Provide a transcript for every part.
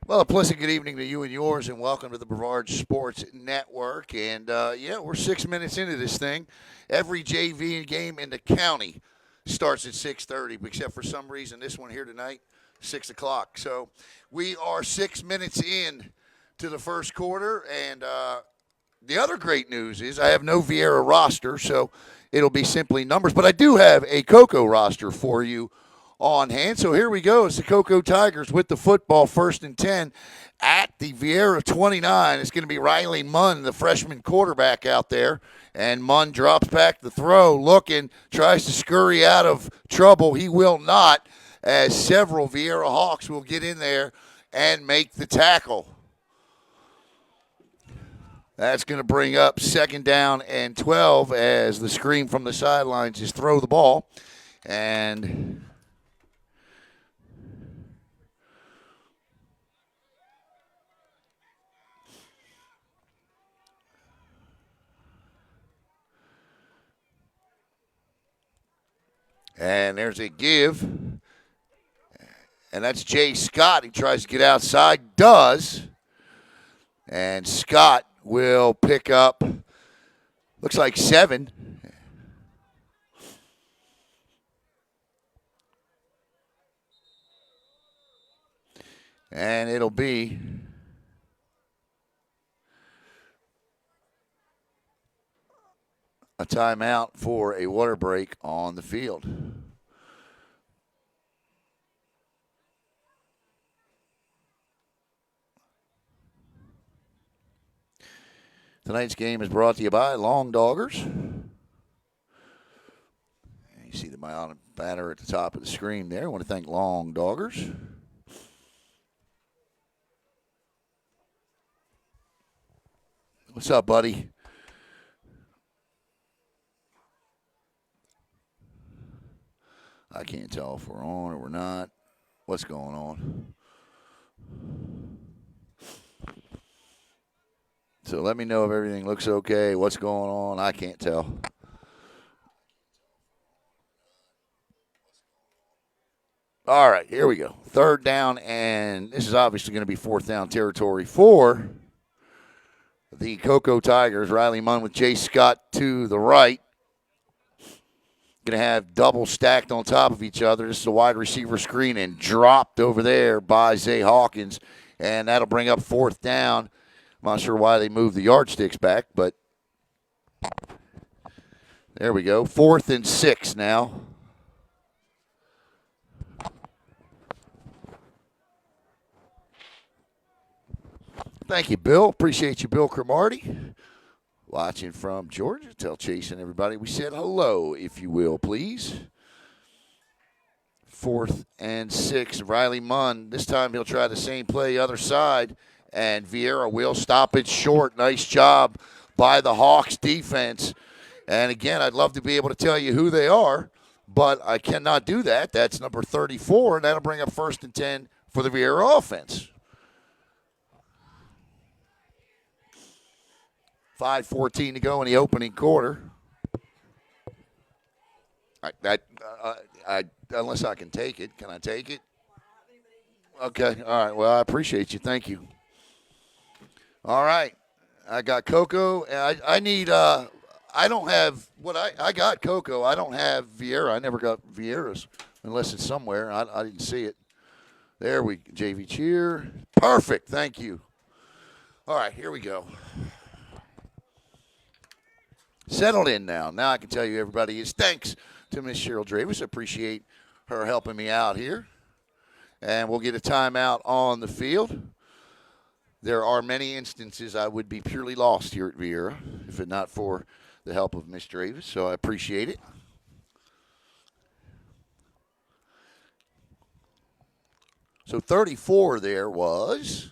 Well, a pleasant good evening to you and yours, and welcome to the Brevard Sports Network. And yeah, we're 6 minutes into this thing. Every JV game in the county starts at 6:30, except for some reason this one here tonight, 6 o'clock. So we are 6 minutes in to the first quarter, and the other great news is I have no Viera roster, so it'll be simply numbers. But I do have a Coco roster for you on hand. So here we go. It's the Coco Tigers with the football, 1st and 10 at the Viera 29. It's going to be Riley Munn, the freshman quarterback out there. And Munn drops back the throw, looking, tries to scurry out of trouble. He will not, as several Viera Hawks will get in there and make the tackle. That's going to bring up 2nd down and 12 as the scream from the sidelines is throw the ball. And there's a give. And that's Jay Scott. He tries to get outside, does. And Scott will pick up, looks like 7. And it'll be a timeout for a water break on the field. Tonight's game is brought to you by Long Doggers. You see the banner at the top of the screen there. I want to thank Long Doggers. What's up, buddy? I can't tell if we're on or we're not. What's going on? So let me know if everything looks okay. What's going on? I can't tell. All right, here we go. 3rd down, and this is obviously going to be 4th down territory for the Coco Tigers. Riley Munn with Jay Scott to the right. Going to have double stacked on top of each other. This is a wide receiver screen and dropped over there by Zay Hawkins. And that'll bring up 4th down. I'm not sure why they moved the yardsticks back, but there we go. 4th and 6 now. Thank you, Bill. Appreciate you, Bill Cromartie. Watching from Georgia. Tell Chase and everybody we said hello, if you will, please. 4th and 6. Riley Munn. This time he'll try the same play other side. And Viera will stop it short. Nice job by the Hawks defense. And again, I'd love to be able to tell you who they are, but I cannot do that. That's number 34, and that'll bring up 1st and 10 for the Viera offense. 5:14 to go in the opening quarter. Unless I can take it. Can I take it? Okay. All right. Well, I appreciate you. Thank you. All right. I got Coco. I need. I don't have what I got Coco. I don't have Viera. I never got Viera's unless it's somewhere. I didn't see it. There we JV cheer. Perfect. Thank you. All right. Here we go. Settled in now. Now I can tell you everybody is thanks to Miss Cheryl Dravis. Appreciate her helping me out here. And we'll get a timeout on the field. There are many instances I would be purely lost here at Viera if it not for the help of Miss Dravis, so I appreciate it. So 34 there was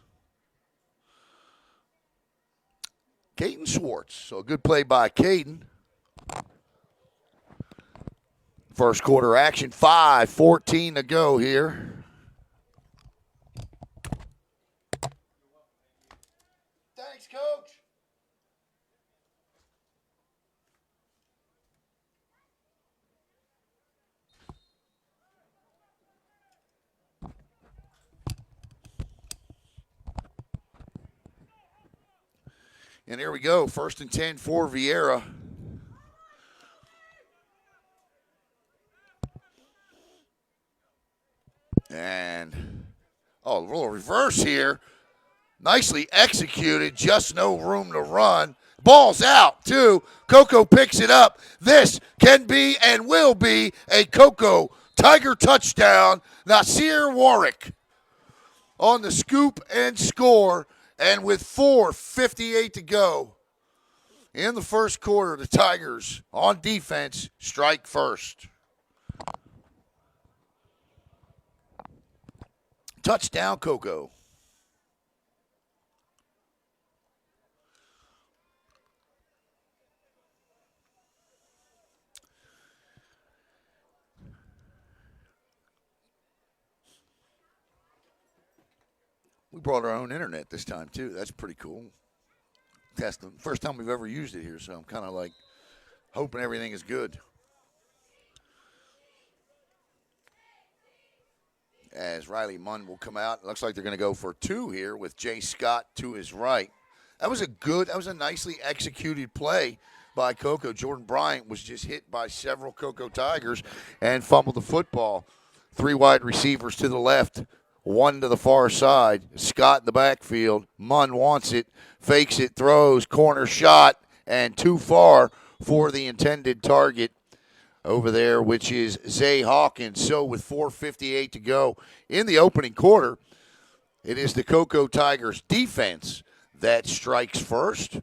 Caden Schwartz. So a good play by Caden. First quarter action, 5:14 to go here. Thanks, Coach. And here we go. 1st and 10 for Viera. And, a little reverse here. Nicely executed. Just no room to run. Ball's out, too. Coco picks it up. This can be and will be a Coco Tiger touchdown. Nasir Warwick on the scoop and score. And with 4:58 to go in the first quarter, the Tigers on defense strike first. Touchdown, Coco. We brought our own internet this time, too. That's pretty cool. Testing. First time we've ever used it here, so I'm kind of like hoping everything is good. As Riley Munn will come out. It looks like they're going to go for 2 here with Jay Scott to his right. That was a nicely executed play by Coco. Jordan Bryant was just hit by several Coco Tigers and fumbled the football. 3 wide receivers to the left, 1 to the far side. Scott in the backfield. Munn wants it, fakes it, throws, corner shot, and too far for the intended target over there, which is Zay Hawkins. So with 4:58 to go in the opening quarter, it is the Coco Tigers defense that strikes first,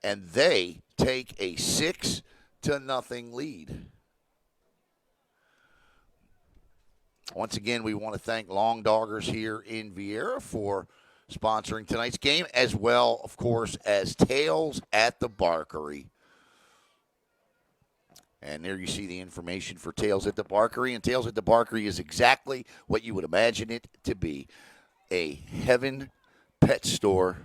and they take a 6-0 lead. Once again, we want to thank Long Doggers here in Viera for sponsoring tonight's game, as well, of course, as Tails at the Barkery. And there you see the information for Tails at the Barkery. And Tails at the Barkery is exactly what you would imagine it to be. A heaven pet store.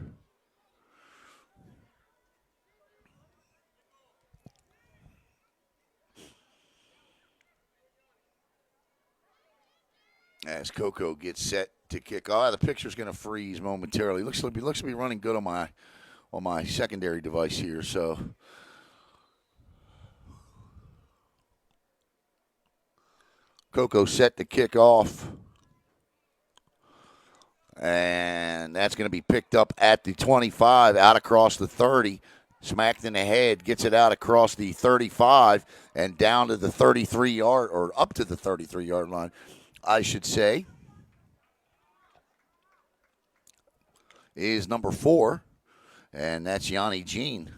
As Coco gets set to kick off. The picture's going to freeze momentarily. Looks to be running good on my secondary device here. So Coco set to kick off. And that's going to be picked up at the 25, out across the 30. Smacked in the head, gets it out across the 35 and down to the 33-yard, or up to the 33-yard line, I should say, is number 4, and that's Yanni Jean.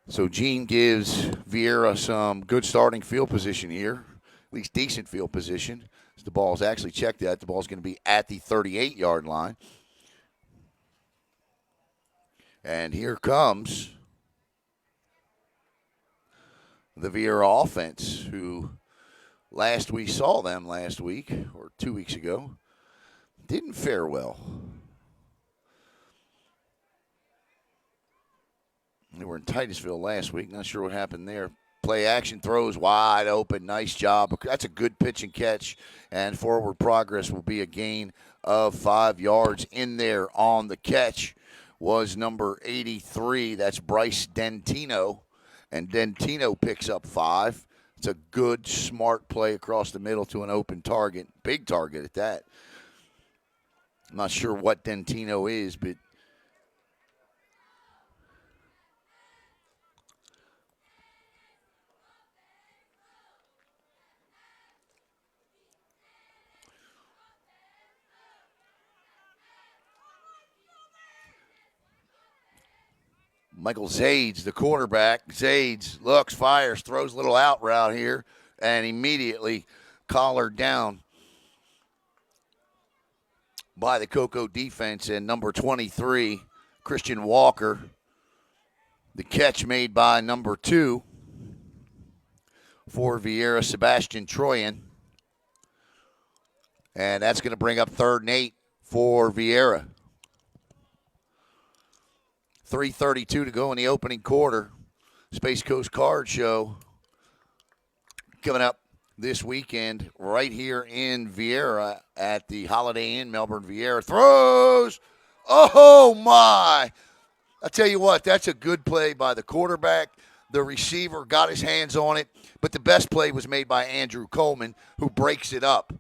So Jean gives Viera some good starting field position here, at least decent field position. The ball's actually checked out. The ball's going to be at the 38-yard line. And here comes the Viera offense, who we saw them last week, or 2 weeks ago, didn't fare well. They were in Titusville last week. Not sure what happened there. Play action, throws wide open. Nice job. That's a good pitch and catch. And forward progress will be a gain of 5 yards. In there on the catch was number 83. That's Bryce Dentino. And Dentino picks up 5. It's a good, smart play across the middle to an open target. Big target at that. I'm not sure what Dentino is, but Michael Zades, the quarterback. Zades looks, fires, throws a little out route here, and immediately collared down by the Coco defense. And number 23, Christian Walker. The catch made by number 2 for Viera, Sebastian Troyan. And that's going to bring up 3rd and 8 for Viera. 3:32 to go in the opening quarter. Space Coast Card Show coming up this weekend right here in Viera at the Holiday Inn, Melbourne. Viera throws. Oh, my. I tell you what, that's a good play by the quarterback. The receiver got his hands on it, but the best play was made by Andrew Coleman, who breaks it up.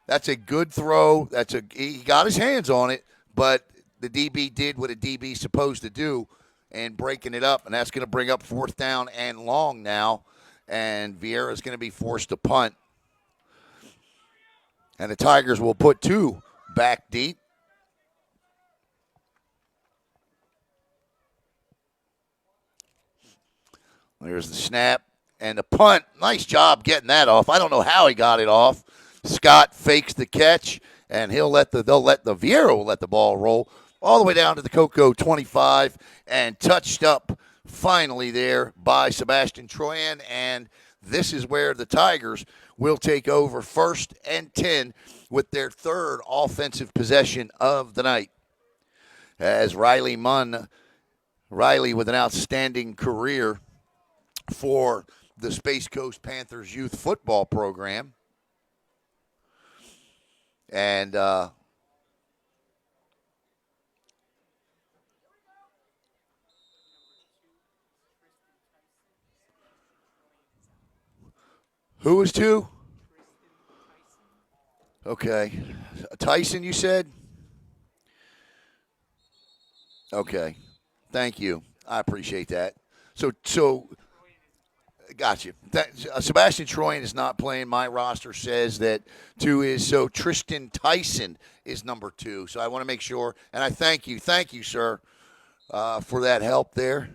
That's a good throw. He got his hands on it, but the DB did what a DB is supposed to do and breaking it up, and that's going to bring up fourth down and long now, and Viera is going to be forced to punt. And the Tigers will put two back deep. There's the snap and the punt. Nice job getting that off. I don't know how he got it off. Scott fakes the catch, and Viera will let the ball roll all the way down to the Cocoa 25 and touched up finally there by Sebastian Troyan. And this is where the Tigers will take over 1st and 10 with their third offensive possession of the night. As Riley with an outstanding career for the Space Coast Panthers youth football program. And who was two? Okay. Tyson, you said? Okay. Thank you. I appreciate that. So got you. Sebastian Troyan is not playing. My roster says that 2 is. So Tristan Tyson is number 2. So I want to make sure, and I thank you, sir, for that help there.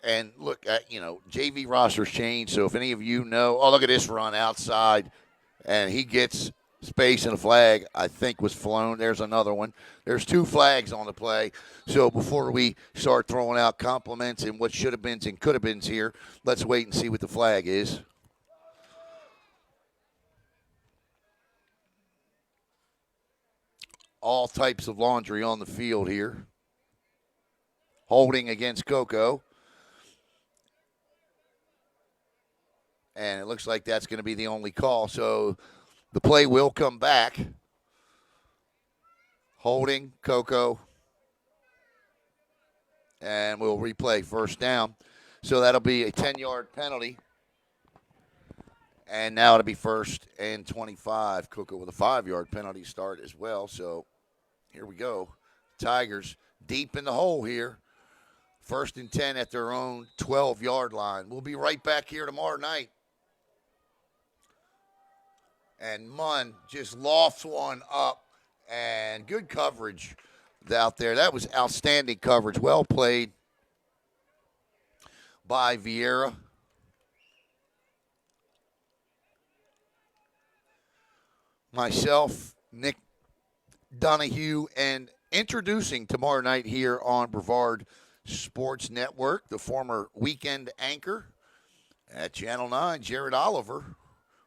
And look, JV roster's changed. So if any of you know, look at this run outside, and he gets space and a flag, I think, was flown. There's another one. There's 2 flags on the play. So before we start throwing out compliments and what should have been and could have been here, let's wait and see what the flag is. All types of laundry on the field here. Holding against Coco. And it looks like that's going to be the only call. So the play will come back. Holding, Coco. And we'll replay first down. So that'll be a 10-yard penalty. And now it'll be 1st and 25. Coco with a 5-yard penalty start as well. So here we go. Tigers deep in the hole here. 1st and 10 at their own 12-yard line. We'll be right back here tomorrow night. And Munn just lofts one up, and good coverage out there. That was outstanding coverage. Well played by Viera. Myself, Nick Donahue, and introducing tomorrow night here on Brevard Sports Network, the former weekend anchor at Channel 9, Jared Oliver,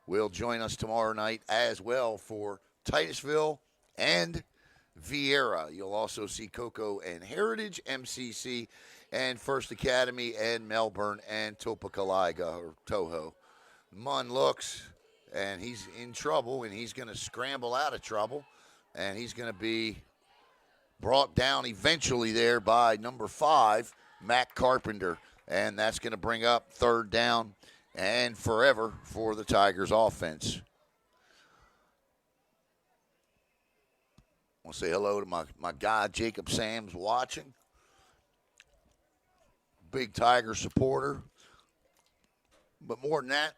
will join us tomorrow night as well for Titusville and Viera. You'll also see Coco and Heritage, MCC, and First Academy, and Melbourne, and Topekaliga, or Toho. Munn looks, and he's in trouble, and he's going to scramble out of trouble, and he's going to be brought down eventually there by number 5, Matt Carpenter, and that's going to bring up 3rd down and forever for the Tigers offense. I want to say hello to my guy, Jacob Sams, watching. Big Tiger supporter. But more than that,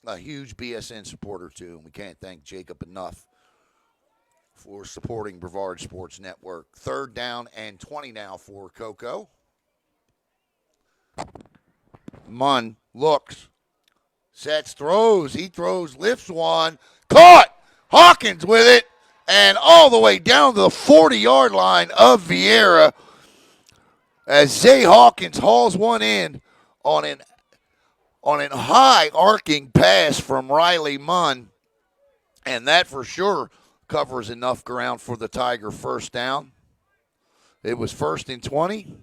a huge BSN supporter, too. And we can't thank Jacob enough for supporting Brevard Sports Network. 3rd down and 20 now for Coco. Munn looks. Sets, throws. He throws, lifts one. Caught! Hawkins with it. And all the way down to the 40-yard line of Viera as Zay Hawkins hauls one in on an high arcing pass from Riley Munn. And that for sure covers enough ground for the Tiger 1st down. It was 1st and 20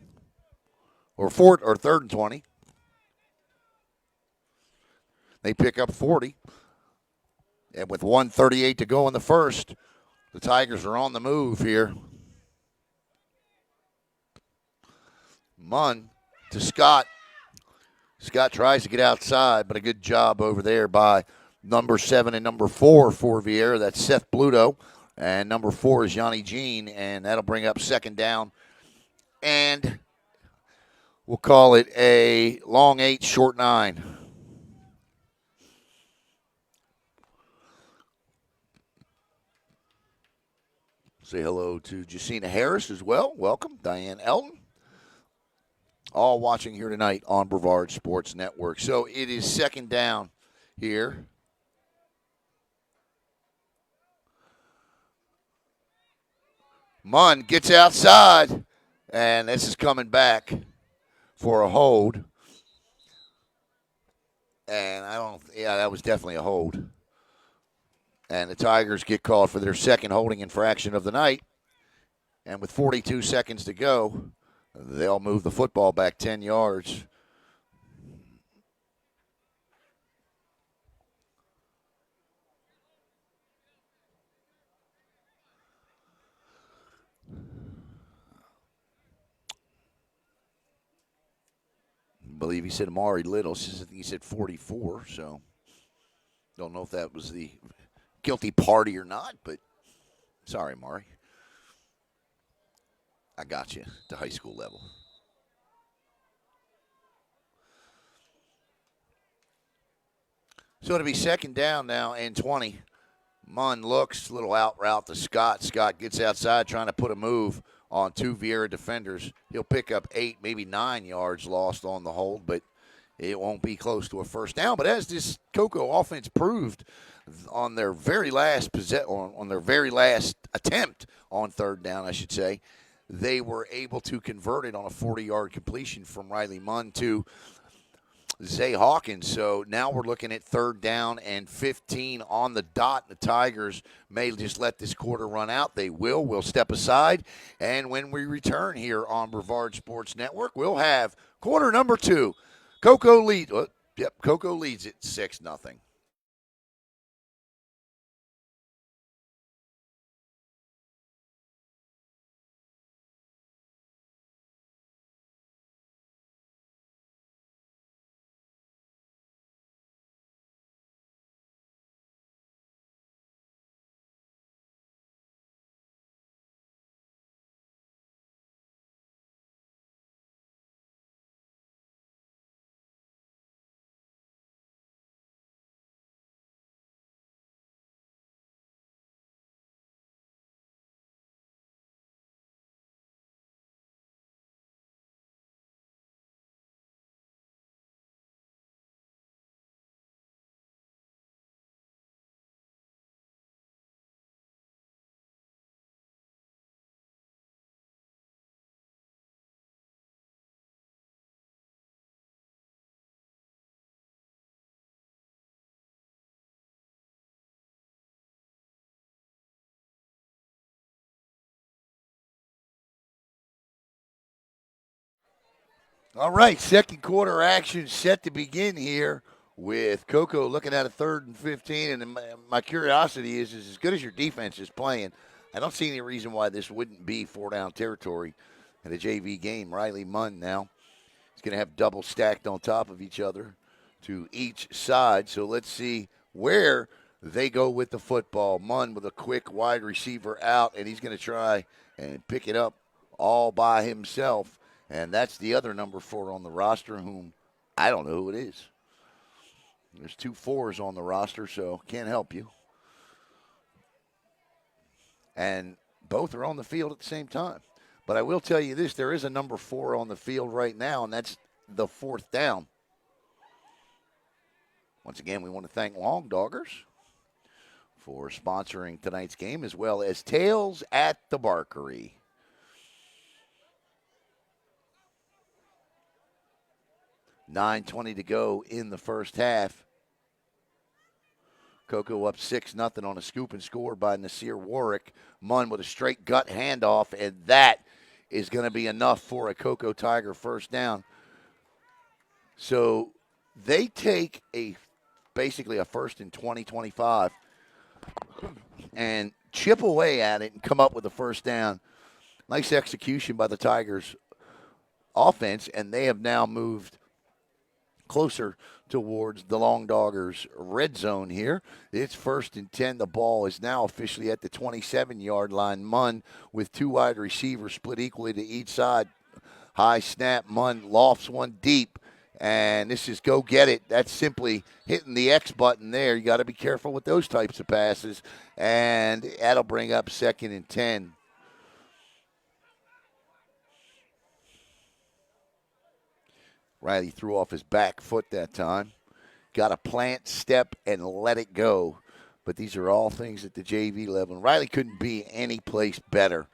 or 3rd and 20. They pick up 40. And with 1:38 to go in the first, the Tigers are on the move here. Munn to Scott. Scott tries to get outside, but a good job over there by number 7 and number 4 for Viera. That's Seth Bluto. And number 4 is Yanni Jean, and that'll bring up second down. And we'll call it a long 8, short 9. Say hello to Jacina Harris as well. Welcome. Diane Elton. All watching here tonight on Brevard Sports Network. So it is second down here. Munn gets outside, and this is coming back for a hold. And that was definitely a hold. And the Tigers get called for their second holding infraction of the night. And with 42 seconds to go, they'll move the football back 10 yards. I believe he said Amari Little. I think he said 44, so don't know if that was the guilty party or not, but sorry, Amari. I got you to high school level. So it'll be second down now and 20. Munn looks, little out route to Scott. Scott gets outside trying to put a move on 2 Viera defenders. He'll pick up 8, maybe 9 yards lost on the hold, but it won't be close to a first down. But as this Cocoa offense proved on their very last on their very last attempt on third down, I should say, they were able to convert it on a 40-yard completion from Riley Munn to Zay Hawkins. So now we're looking at third down and 15 on the dot. The Tigers may just let this quarter run out. They will. We'll step aside. And when we return here on Brevard Sports Network, we'll have quarter number 2. Cocoa leads it 6-0. All right, second quarter action set to begin here with Cocoa looking at a 3rd and 15. And my curiosity is as good as your defense is playing, I don't see any reason why this wouldn't be 4-down territory in a JV game. Riley Munn now is going to have double stacked on top of each other to each side. So let's see where they go with the football. Munn with a quick wide receiver out, and he's going to try and pick it up all by himself. And that's the other number 4 on the roster, whom I don't know who it is. There's 2 4s on the roster, so can't help you. And both are on the field at the same time. But I will tell you this, there is a number 4 on the field right now, and that's the 4th down. Once again, we want to thank Long Doggers for sponsoring tonight's game, as well as Tails at the Barkery. $9:20 to go in the first half. Cocoa up 6-0 on a scoop and score by Nasir Warwick. Munn with a straight gut handoff, and that is going to be enough for a Cocoa Tiger first down. So they take basically a 1st and 20, 25 and chip away at it and come up with a first down. Nice execution by the Tigers offense, and they have now moved closer towards the Long Doggers red zone here. It's 1st and 10. The ball is now officially at the 27-yard line. Munn with two wide receivers split equally to each side. High snap. Munn lofts one deep. And this is go get it. That's simply hitting the X button there. You got to be careful with those types of passes. And that'll bring up 2nd and 10. Riley threw off his back foot that time. Got to plant, step, and let it go. But these are all things at the JV level. And Riley couldn't be any place better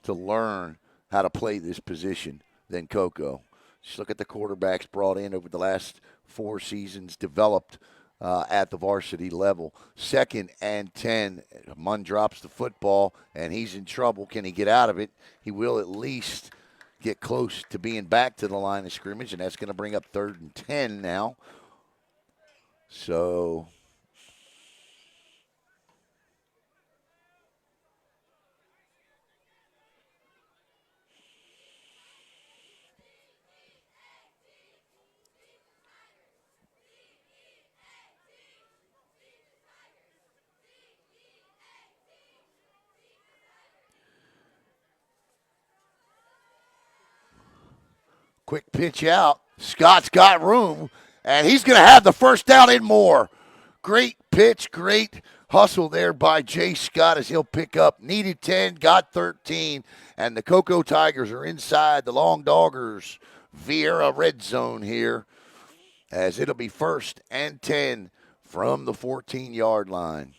to learn how to play this position than Coco. Just look at the quarterbacks brought in over the last 4 seasons, developed at the varsity level. 2nd and 10. Munn drops the football, and he's in trouble. Can he get out of it? He will at least get close to being back to the line of scrimmage, and that's going to bring up 3rd and 10 now. So quick pitch out. Scott's got room, and he's going to have the first down and more. Great pitch, great hustle there by Jay Scott as he'll pick up. Needed 10, got 13, and the Cocoa Tigers are inside the Long Doggers Viera red zone here as it'll be 1st and 10 from the 14-yard line.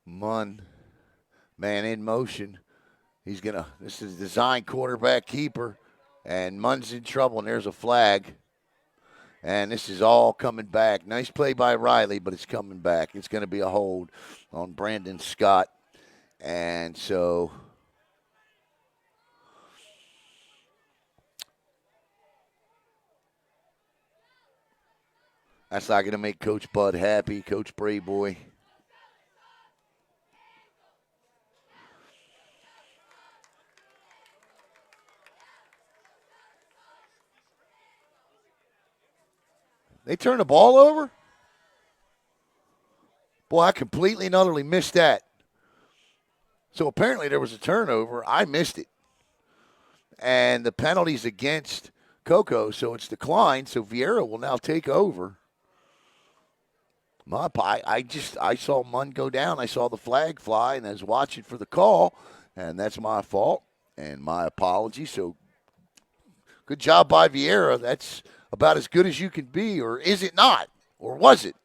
Munn, man in motion. This is design quarterback keeper, and Munn's in trouble, and there's a flag. And this is all coming back. Nice play by Riley, but it's coming back. It's going to be a hold on Brandon Scott. And so that's not going to make Coach Bud happy, Coach Brayboy. They turned the ball over? Boy, I completely and utterly missed that. So apparently there was a turnover. I missed it. And the penalty's against Coco, so it's declined. So Viera will now take over. I saw Munn go down. I saw the flag fly, and I was watching for the call, and that's my fault and my apology. So good job by Viera. That's about as good as you can be, or is it not? Or was it?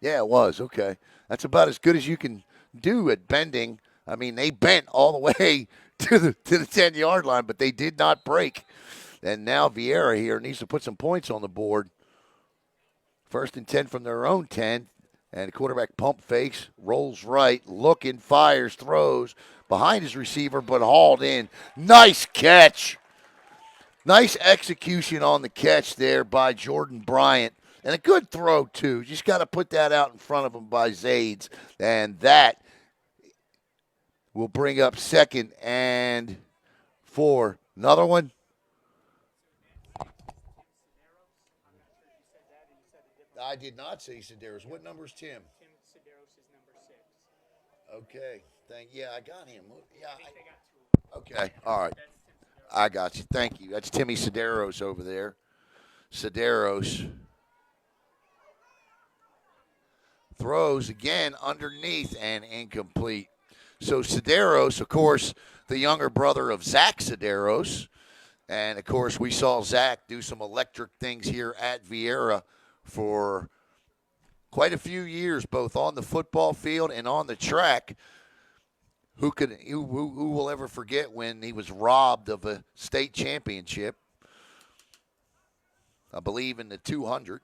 Yeah, it was. Okay. That's about as good as you can do at bending. I mean, they bent all the way to the 10-yard line, but they did not break. And now Viera here needs to put some points on the board. 1st and 10 from their own 10. And the quarterback pump fakes, rolls right, looking, fires, throws behind his receiver, but hauled in. Nice catch. Nice execution on the catch there by Jordan Bryant. And a good throw, too. Just got to put that out in front of him by Zades. And that will bring up 2nd and 4. Another one. I did not say Sedaris. What number is Tim? Tim Sedaros is number 6. Okay. Yeah, I got him. Yeah. I think they got 2. Okay. All right. That's Tim Sedaros. I got you. Thank you. That's Timmy Sedaros over there. Sedaros throws again underneath and incomplete. So Sedaros, of course, the younger brother of Zach Sedaros, And, of course, we saw Zach do some electric things here at Viera for quite a few years, both on the football field and on the track. Who will ever forget when he was robbed of a state championship? I believe in the 200.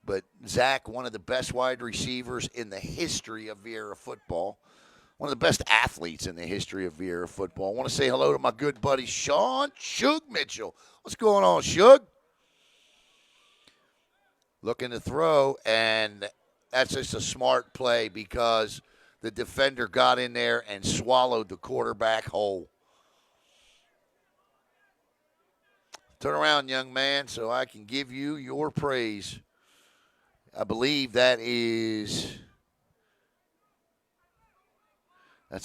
But Zach, one of the best wide receivers in the history of Viera football, one of the best athletes in the history of Viera football. I want to say hello to my good buddy Sean Shug Mitchell. What's going on, Shug? Looking to throw, and that's just a smart play because the defender got in there and swallowed the quarterback whole. Turn around, young man, so I can give you your praise. I believe that's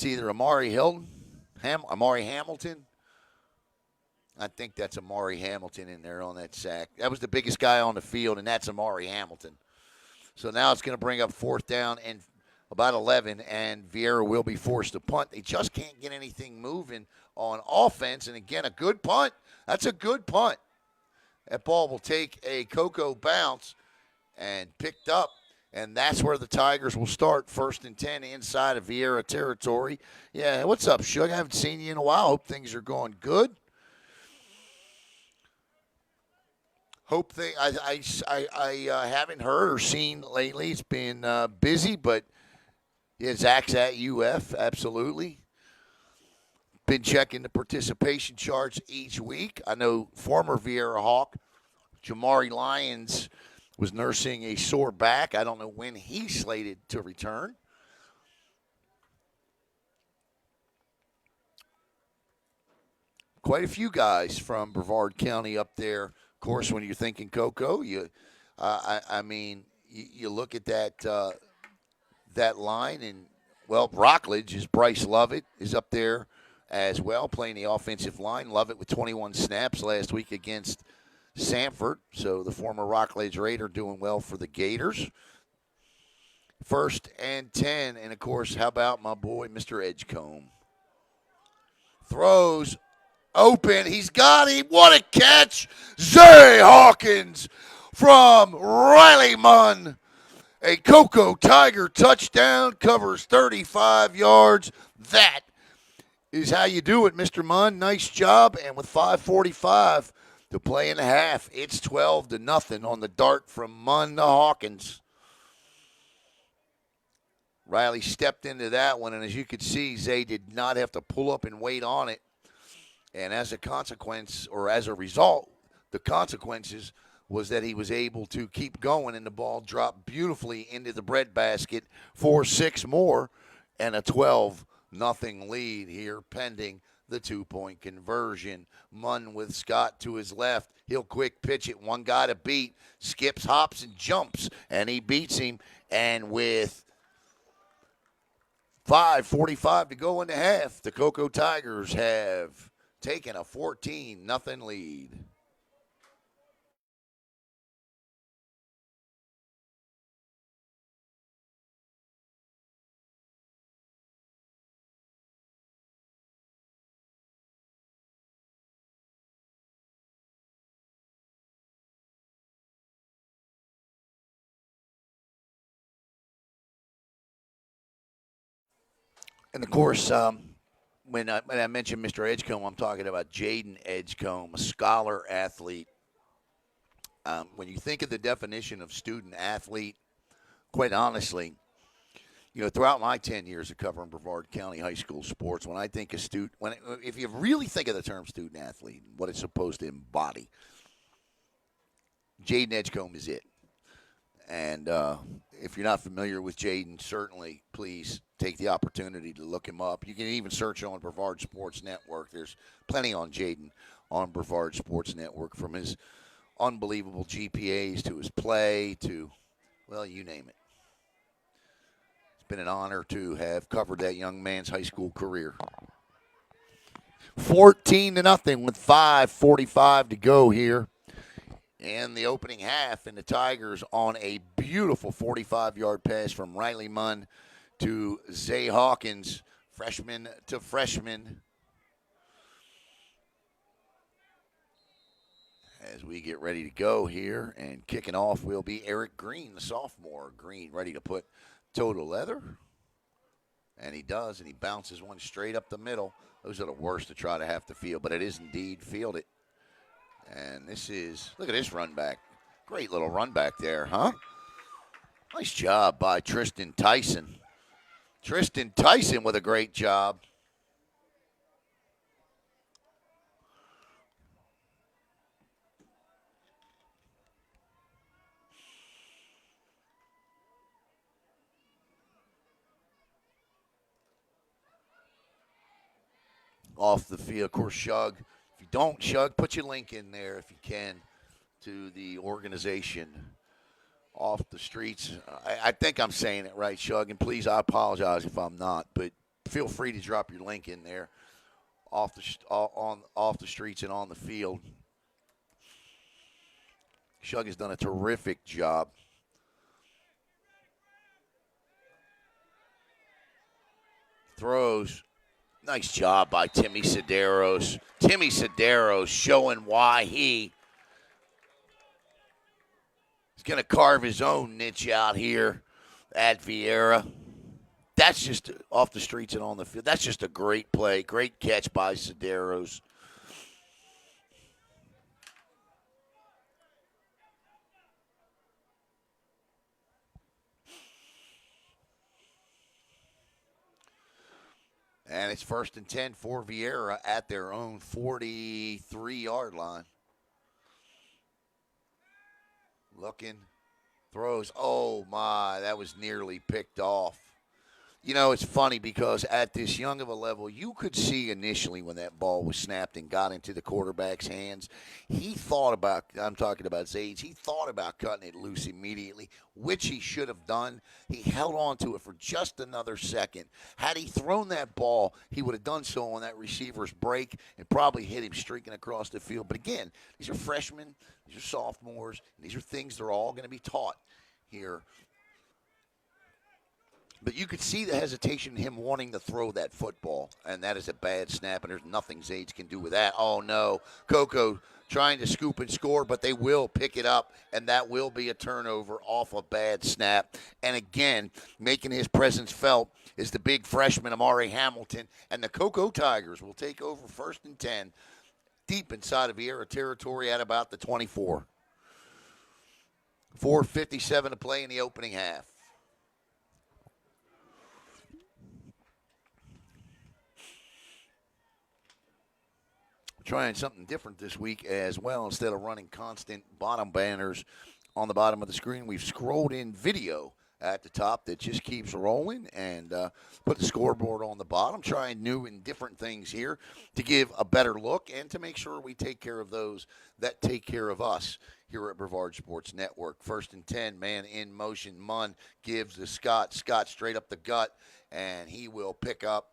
either Amari Hilton, Amari Hamilton. I think that's Amari Hamilton in there on that sack. That was the biggest guy on the field, and that's Amari Hamilton. So now it's going to bring up fourth down and about 11, and Viera will be forced to punt. They just can't get anything moving on offense. And, again, a good punt. That's a good punt. That ball will take a Coco bounce and picked up, and that's where the Tigers will start, 1st and 10 inside of Viera territory. Yeah, what's up, Shug? I haven't seen you in a while. Hope things are going good. Hope I haven't heard or seen lately. It's been busy, but yeah, Zach's at UF, absolutely. Been checking the participation charts each week. I know former Viera Hawk, Jamari Lyons, was nursing a sore back. I don't know when he's slated to return. Quite a few guys from Brevard County up there. Of course, when you're thinking Coco, you look at that line, and well, Rockledge is Bryce Lovett is up there as well, playing the offensive line. Lovett with 21 snaps last week against Sanford, so the former Rockledge Raider doing well for the Gators. 1st and 10, and of course, how about my boy, Mr. Edgecombe? Throws open. He's got him. What a catch. Zay Hawkins from Riley Munn. A Coco Tiger touchdown, covers 35 yards. That is how you do it, Mr. Munn. Nice job. And with 5:45 to play in the half, it's 12-0 on the dart from Munn to Hawkins. Riley stepped into that one, and as you could see, Zay did not have to pull up and wait on it. And as a consequence, or as a result, the consequences was that he was able to keep going, and the ball dropped beautifully into the breadbasket for 6 more, and a 12-0 lead here pending the 2-point conversion. Munn with Scott to his left. He'll quick pitch it. One guy to beat. Skips, hops, and jumps, and he beats him. And with 5:45 to go in the half, the Coco Tigers have taken a 14-0 lead. And of course, when I mentioned Mr. Edgecombe, I'm talking about Jaden Edgecombe, a scholar athlete. When you think of the definition of student athlete, quite honestly, throughout my 10 years of covering Brevard County high school sports, when I think of if you really think of the term student athlete, what it's supposed to embody, Jaden Edgecombe is it. And if you're not familiar with Jaden, certainly please take the opportunity to look him up. You can even search on Brevard Sports Network. There's plenty on Jaden on Brevard Sports Network, from his unbelievable GPAs to his play to, well, you name it. It's been an honor to have covered that young man's high school career. 14-0 with 5:45 to go here in the opening half, and the Tigers on a beautiful 45-yard pass from Riley Munn to Zay Hawkins Freshman to freshman. As we get ready to go here, and kicking off will be Eric Green, the sophomore. Green ready to put toe to leather. And he does, and he bounces one straight up the middle. Those are the worst to try to have to field, but it is indeed fielded. And this is, look at this run back. Great little run back there, huh? Nice job by Tristan Tyson. Tristan Tyson with a great job. Off the field, of course, Shug. If you don't, Shug, put your link in there if you can to the organization off the streets. I think I'm saying it right, Shug, and please, I apologize if I'm not, but feel free to drop your link in there off the streets and on the field. Shug has done a terrific job. Throws. Nice job by Timmy Sedaros. Timmy Sedaros showing why he is going to carve his own niche out here at Viera. That's just off the streets and on the field. That's just a great play. Great catch by Sedaros. And it's 1st and 10 for Viera at their own 43-yard line. Looking, throws. Oh, my, that was nearly picked off. You know, it's funny because at this young of a level, you could see initially when that ball was snapped and got into the quarterback's hands, he thought about, I'm talking about Zades, he thought about cutting it loose immediately, which he should have done. He held on to it for just another second. Had he thrown that ball, he would have done so on that receiver's break and probably hit him streaking across the field. But again, these are freshmen, these are sophomores, and these are things they're all going to be taught here. But you could see the hesitation in him wanting to throw that football, and that is a bad snap, and there's nothing Zades can do with that. Oh, no. Coco trying to scoop and score, but they will pick it up, and that will be a turnover off a bad snap. And again, making his presence felt is the big freshman, Amari Hamilton, and the Coco Tigers will take over 1st and 10 deep inside of Viera territory at about the 24. 4:57 to play in the opening half. Trying something different this week as well. Instead of running constant bottom banners on the bottom of the screen, we've scrolled in video at the top that just keeps rolling and put the scoreboard on the bottom. Trying new and different things here to give a better look and to make sure we take care of those that take care of us here at Brevard Sports Network. 1st and 10, man in motion. Munn gives to Scott. Scott straight up the gut, and he will pick up,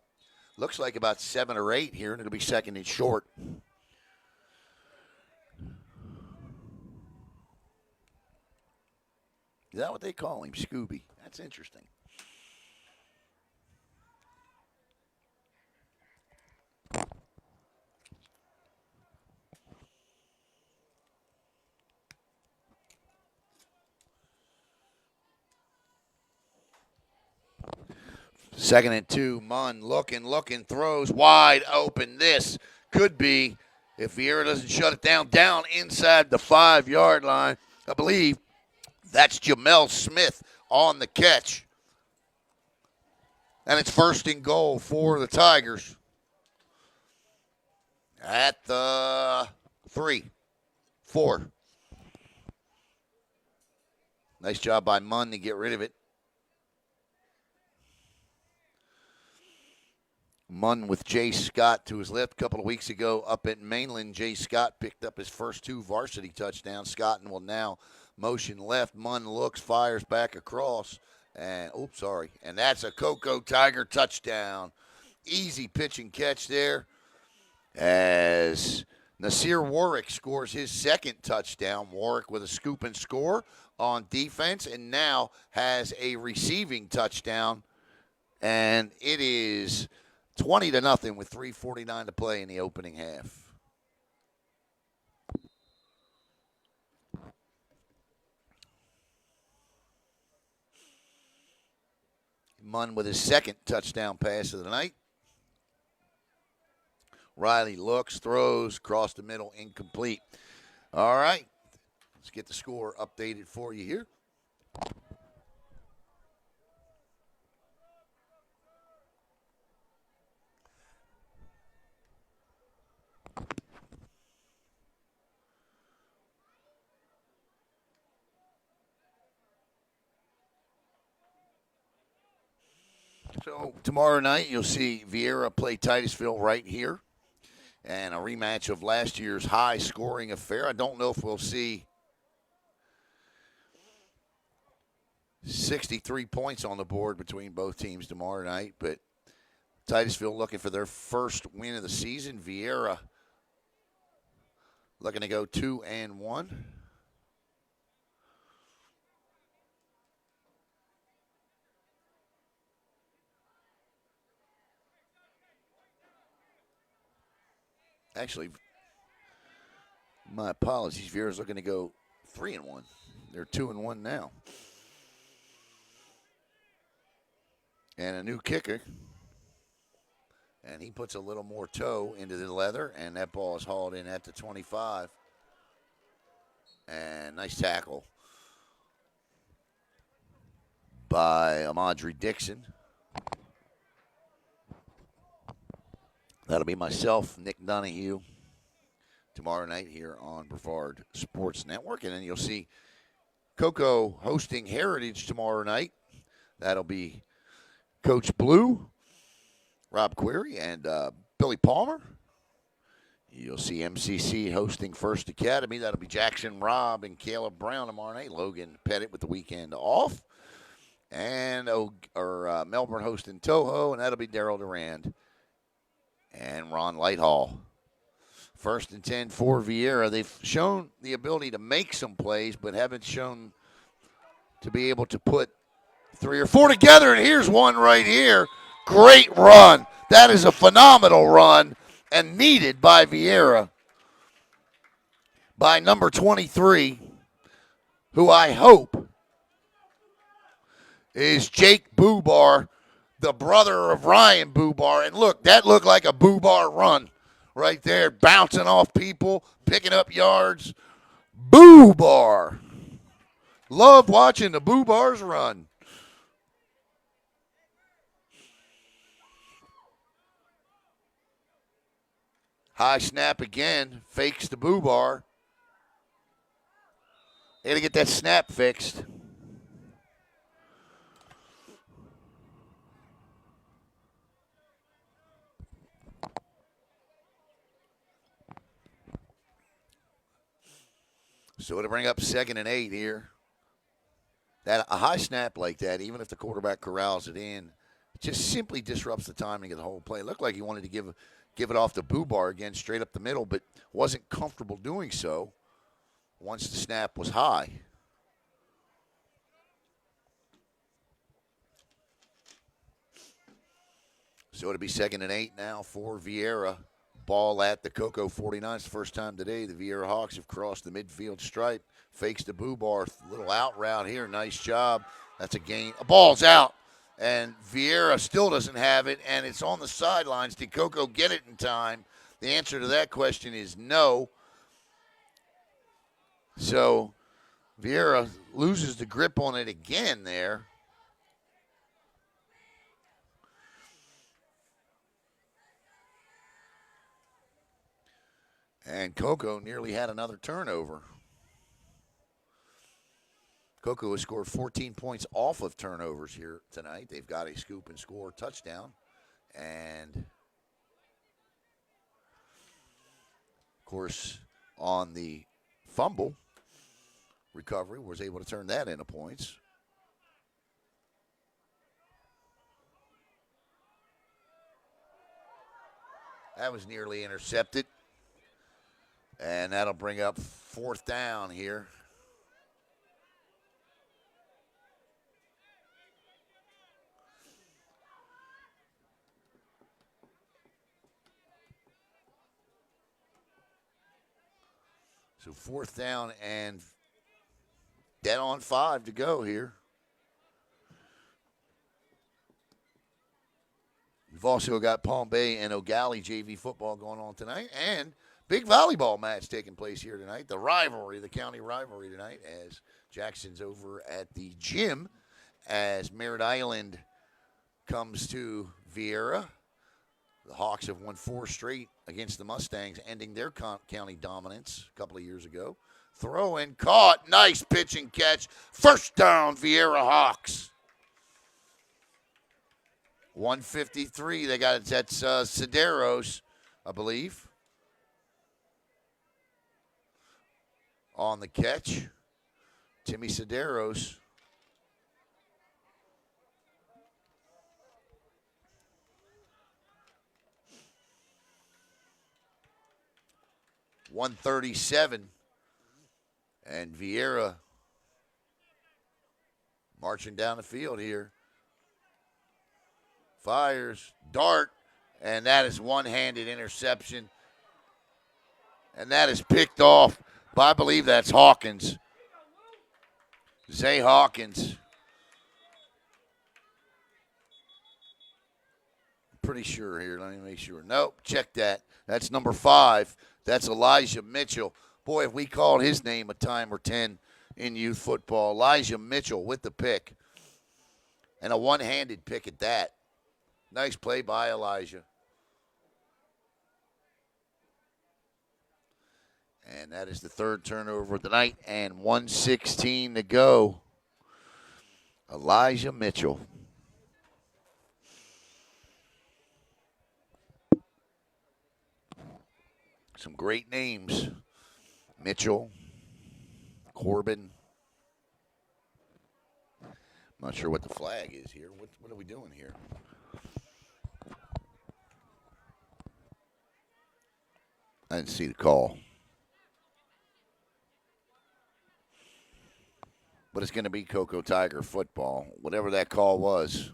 looks like about 7 or 8 here, and it'll be 2nd and short. Is that what they call him, Scooby? That's interesting. Second and 2, Munn looking, throws wide open. This could be, if Viera doesn't shut it down inside the 5-yard line. I believe that's Jamel Smith on the catch. And it's 1st and goal for the Tigers at the 3, 4. Nice job by Munn to get rid of it. Munn with Jay Scott to his left. A couple of weeks ago up at Mainland, Jay Scott picked up his first 2 varsity touchdowns. Scott will now motion left. Munn looks, fires back across. And, and that's a Coco Tiger touchdown. Easy pitch and catch there as Nasir Warwick scores his 2nd touchdown. Warwick with a scoop and score on defense and now has a receiving touchdown. And it is 20-0 with 3:49 to play in the opening half. Munn with his second touchdown pass of the night. Riley looks, throws, across the middle, incomplete. All right, let's get the score updated for you here. So tomorrow night you'll see Viera play Titusville right here, and a rematch of last year's high-scoring affair. I don't know if we'll see 63 points on the board between both teams tomorrow night, but Titusville looking for their first win of the season. Viera looking to go 2-1. Actually, my apologies. Viera's looking to go 3-1. They're 2-1 now. And a new kicker. And he puts a little more toe into the leather, and that ball is hauled in at the 25. And nice tackle by Amadri Dixon. That'll be myself, Nick Donahue, tomorrow night here on Brevard Sports Network. And then you'll see Cocoa hosting Heritage tomorrow night. That'll be Coach Blue, Rob Query, and Billy Palmer. You'll see MCC hosting First Academy. That'll be Jackson Robb and Caleb Brown tomorrow night. Logan Pettit with the weekend off. And Melbourne hosting Toho, and that'll be Daryl Durand and Ron Lighthall. 1st and 10 for Viera. They've shown the ability to make some plays, but haven't shown to be able to put 3 or 4 together. And here's one right here. Great run. That is a phenomenal run and needed by Viera. By number 23, who I hope is Jake Boobar, the brother of Ryan Boobar. And look, that looked like a Boobar run right there, bouncing off people, picking up yards. Boobar. Love watching the Boobars run. High snap again, fakes the Boobar. They got to get that snap fixed. So to bring up 2nd and 8 here. That a high snap like that, even if the quarterback corrals it in, it just simply disrupts the timing of the whole play. It looked like he wanted to give it off to Boobar again, straight up the middle, but wasn't comfortable doing so once the snap was high. So it'll be 2nd and 8 now for Viera. Ball at the Cocoa 49. It's the first time today the Viera Hawks have crossed the midfield stripe. Fakes the Boobar. Little out route here. Nice job. That's a gain. A ball's out. And Viera still doesn't have it, and it's on the sidelines. Did Cocoa get it in time? The answer to that question is no. So Viera loses the grip on it again there. And Cocoa nearly had another turnover. Cocoa has scored 14 points off of turnovers here tonight. They've got a scoop and score touchdown. And, of course, on the fumble recovery, was able to turn that into points. That was nearly intercepted. And that'll bring up 4th down here. So 4th down and dead on 5 to go here. We've also got Palm Bay and O'Galley JV football going on tonight, and big volleyball match taking place here tonight. The rivalry, the county rivalry tonight, as Jackson's over at the gym as Merritt Island comes to Viera. The Hawks have won 4 straight against the Mustangs, ending their county dominance a couple of years ago. Throw and caught. Nice pitch and catch. First down, Viera Hawks. 153. They got it. That's Sideros, I believe, on the catch. Timmy Sideros. .137. And Viera marching down the field here. Fires, dart, and that is one-handed interception. And that is picked off by, I believe that's Hawkins. Zay Hawkins. Pretty sure here. Let me make sure. Nope, check that. That's number 5. That's Elijah Mitchell. Boy, if we called his name a time or 10 in youth football. Elijah Mitchell with the pick. And a one-handed pick at that. Nice play by Elijah. And that is the 3rd turnover of the night, and 1:16 to go. Elijah Mitchell. Some great names. Mitchell, Corbin. I'm not sure what the flag is here. What are we doing here? I didn't see the call. But it's going to be Cocoa Tiger football. Whatever that call was,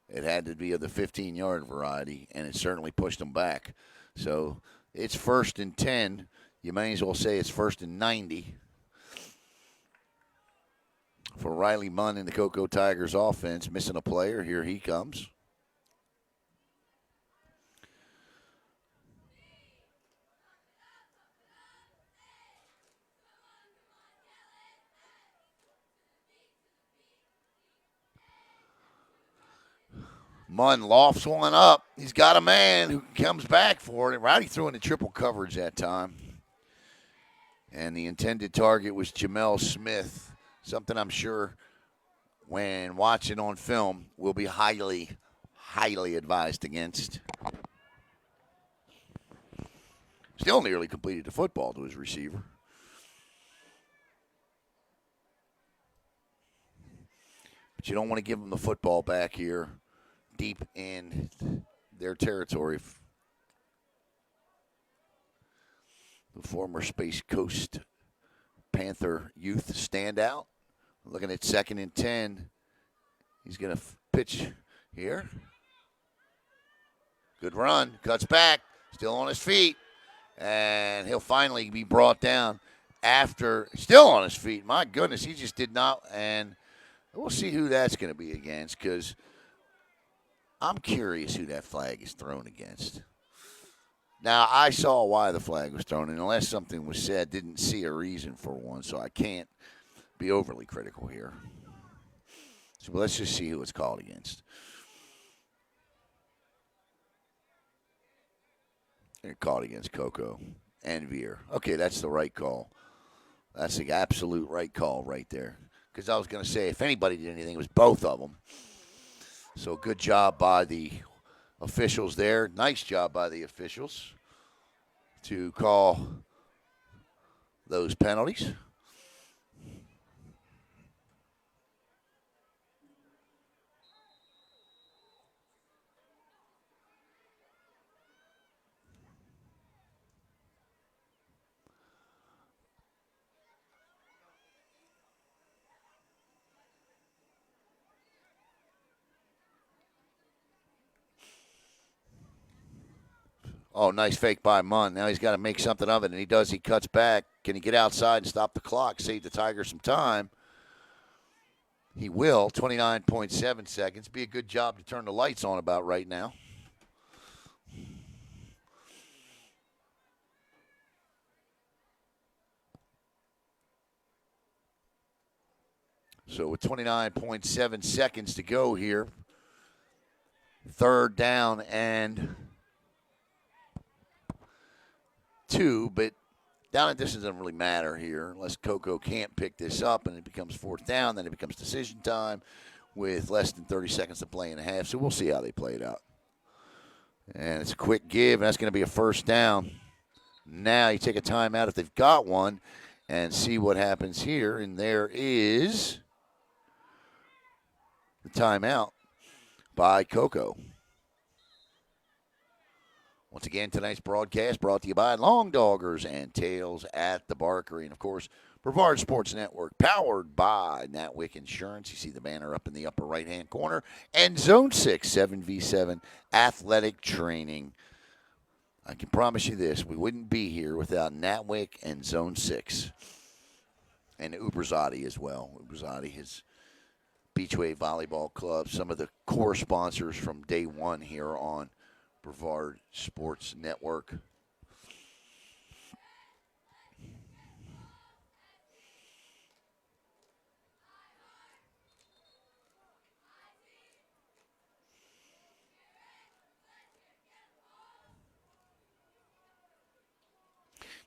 it had to be of the 15-yard variety, and it certainly pushed them back. So it's 1st and 10. You may as well say it's 1st and 90 for Riley Munn in the Cocoa Tigers offense. Missing a player. Here he comes. Munn lofts one up. He's got a man who comes back for it. Rowdy threw into triple coverage that time. And the intended target was Jamel Smith, something I'm sure when watching on film will be highly, highly advised against. Still nearly completed the football to his receiver. But you don't want to give him the football back here deep in their territory. The former Space Coast Panther youth standout. Looking at 2nd and 10. He's going to pitch here. Good run. Cuts back. Still on his feet. And he'll finally be brought down after. Still on his feet. My goodness, he just did not. And we'll see who that's going to be against, because I'm curious who that flag is thrown against. Now, I saw why the flag was thrown, and unless something was said, didn't see a reason for one, so I can't be overly critical here. So let's just see who it's called against. They're called against Coco and Viera. Okay, that's the right call. That's the absolute right call right there. Because I was going to say, if anybody did anything, it was both of them. So good job by the officials there. Nice job by the officials to call those penalties. Oh, nice fake by Munn. Now he's got to make something of it, and he does. He cuts back. Can he get outside and stop the clock, save the Tigers some time? He will. 29.7 seconds. Be a good job to turn the lights on about right now. So with 29.7 seconds to go here, third down and 2, but down and distance doesn't really matter here unless Coco can't pick this up and it becomes fourth down. Then it becomes decision time with less than 30 seconds to play in a half. So we'll see how they play it out. And it's a quick give, and that's going to be a first down. Now you take a timeout if they've got one and see what happens here. And there is the timeout by Coco. Once again, tonight's broadcast brought to you by Long Doggers and Tails at the Barkery. And, of course, Brevard Sports Network, powered by Natwick Insurance. You see the banner up in the upper right-hand corner. And Zone 6, 7v7 athletic training. I can promise you this, we wouldn't be here without Natwick and Zone 6. And Ubrzati as well. Ubrzati, his Beachway Volleyball Club, some of the core sponsors from day one here on Brevard Sports Network.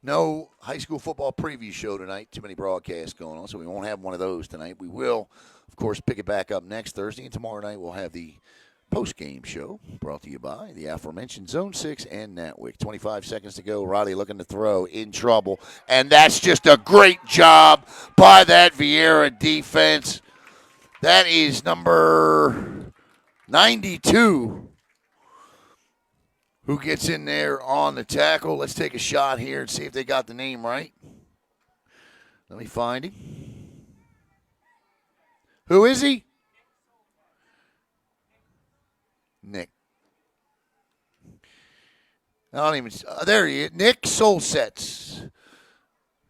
No high school football preview show tonight. Too many broadcasts going on, so we won't have one of those tonight. We will, of course, pick it back up next Thursday, and tomorrow night we'll have the post-game show brought to you by the aforementioned Zone 6 and Natwick. 25 seconds to go. Roddy looking to throw, in trouble, and that's just a great job by that Viera defense. That is number 92 who gets in there on the tackle. Let's take a shot here and see if they got the name right. Let me find him. Who is he? Nick. I don't even. There he is. Nick Solsets.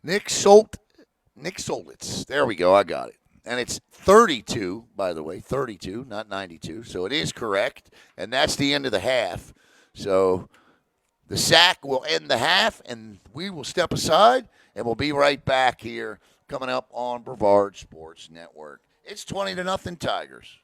Nick Solitz. There we go. I got it. And it's 32, by the way. 32, not 92. So it is correct. And that's the end of the half. So the sack will end the half, and we will step aside, and we'll be right back here coming up on Brevard Sports Network. It's 20-0 Tigers.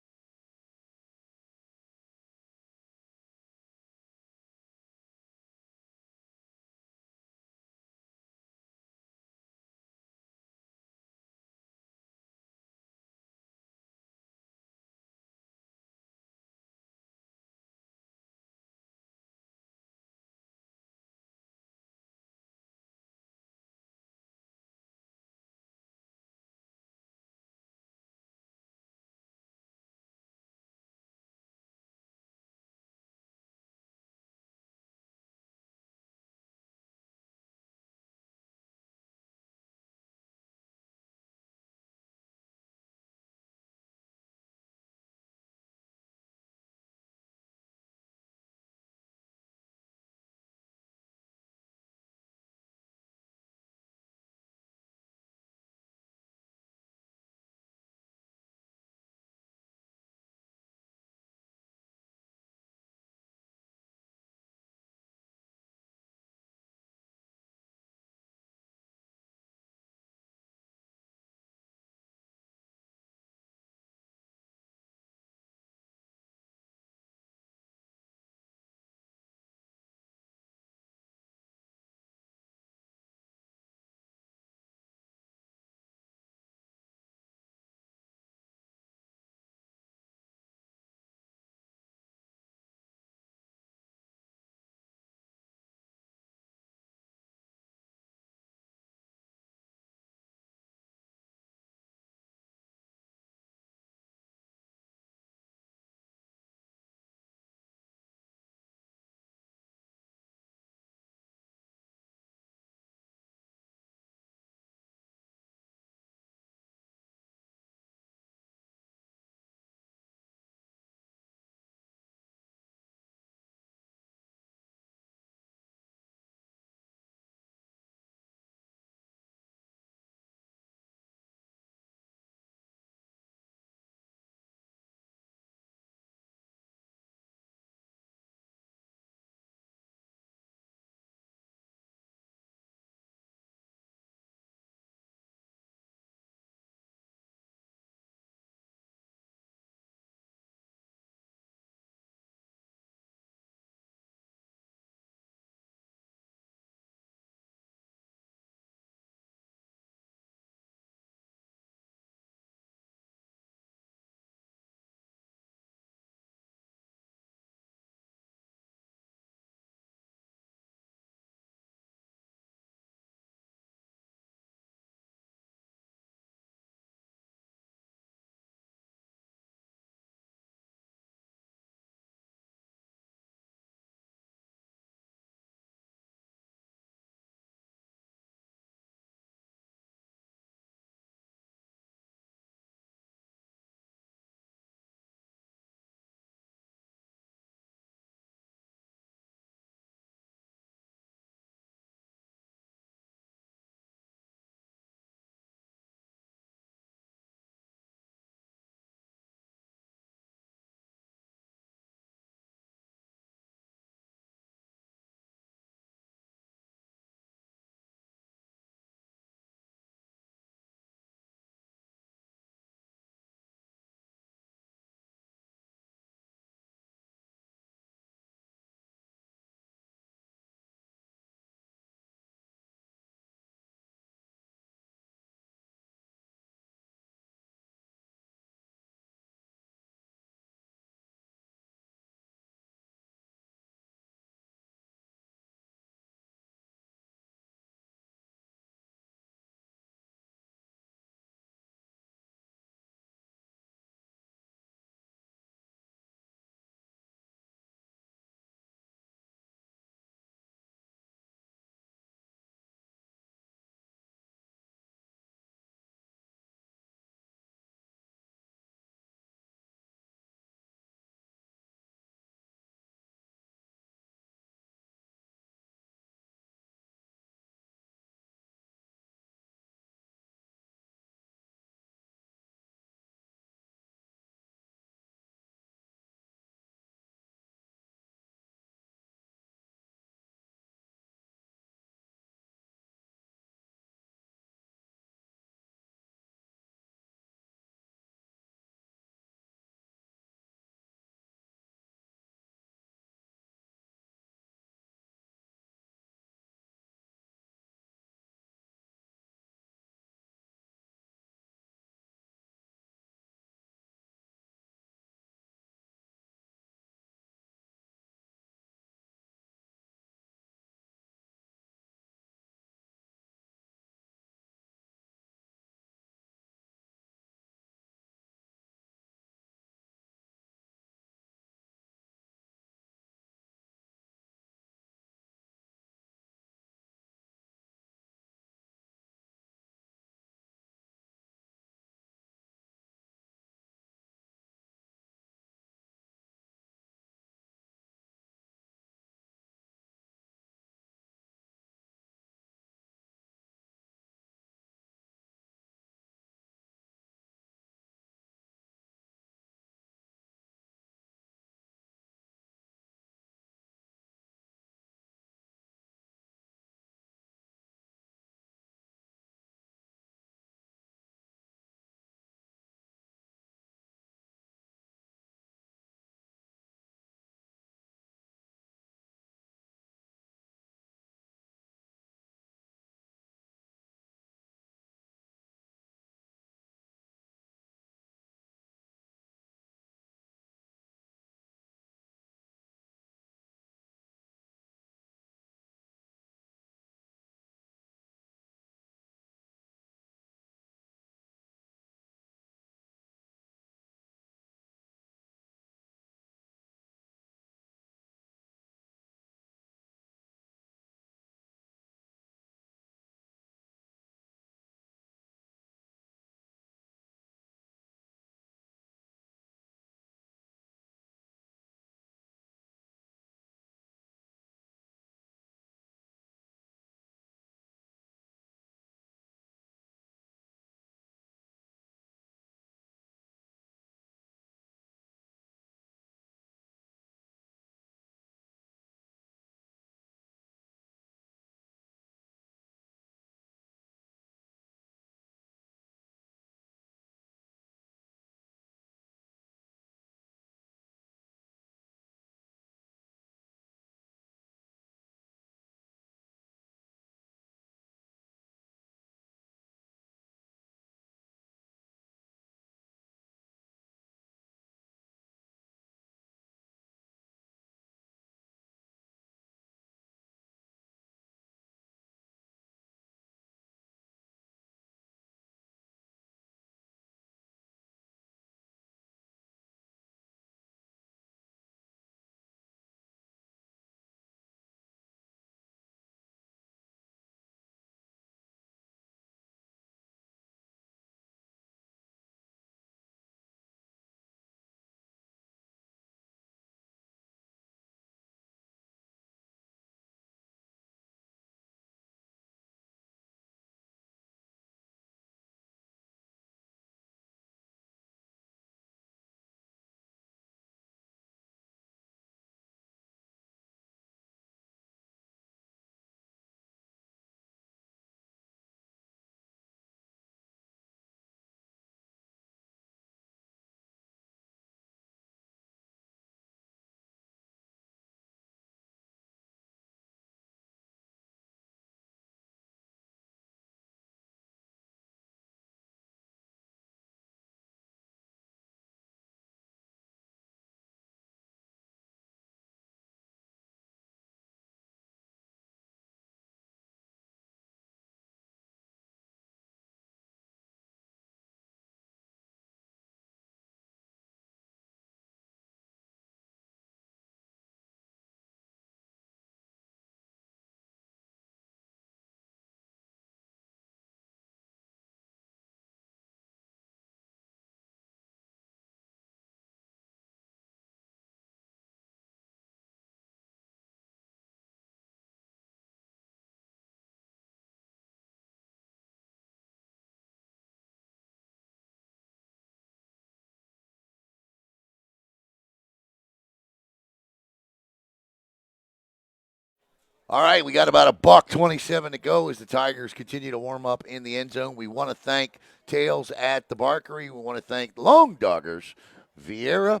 All right, we got about a buck 27 to go as the Tigers continue to warm up in the end zone. We want to thank Tails at the Barkery. We want to thank Long Doggers, Viera,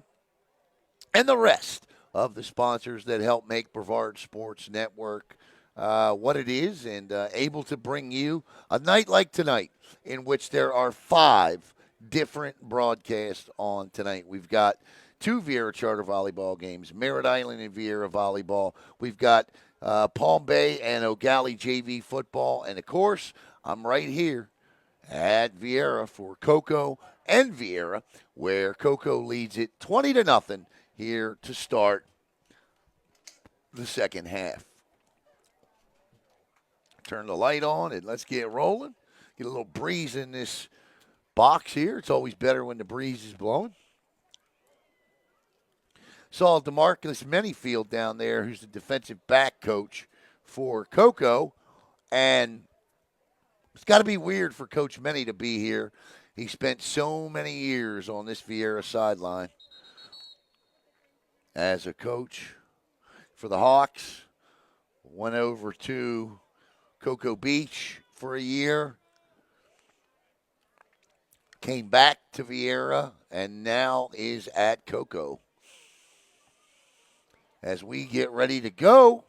and the rest of the sponsors that help make Brevard Sports Network what it is and able to bring you a night like tonight in which there are 5 different broadcasts on tonight. We've got 2 Viera charter volleyball games, Merritt Island and Viera volleyball. We've got Palm Bay and O'Galley JV football. And, of course, I'm right here at Viera for Coco and Viera, where Coco leads it 20 to nothing here to start the second half. Turn the light on and let's get rolling. Get a little breeze in this box here. It's always better when the breeze is blowing. Saw DeMarcus Manyfield down there, who's the defensive back coach for Coco, and it's got to be weird for Coach Many to be here. He spent so many years on this Viera sideline as a coach for the Hawks. Went over to Cocoa Beach for a year. Came back to Viera and now is at Coco. As we get ready to go,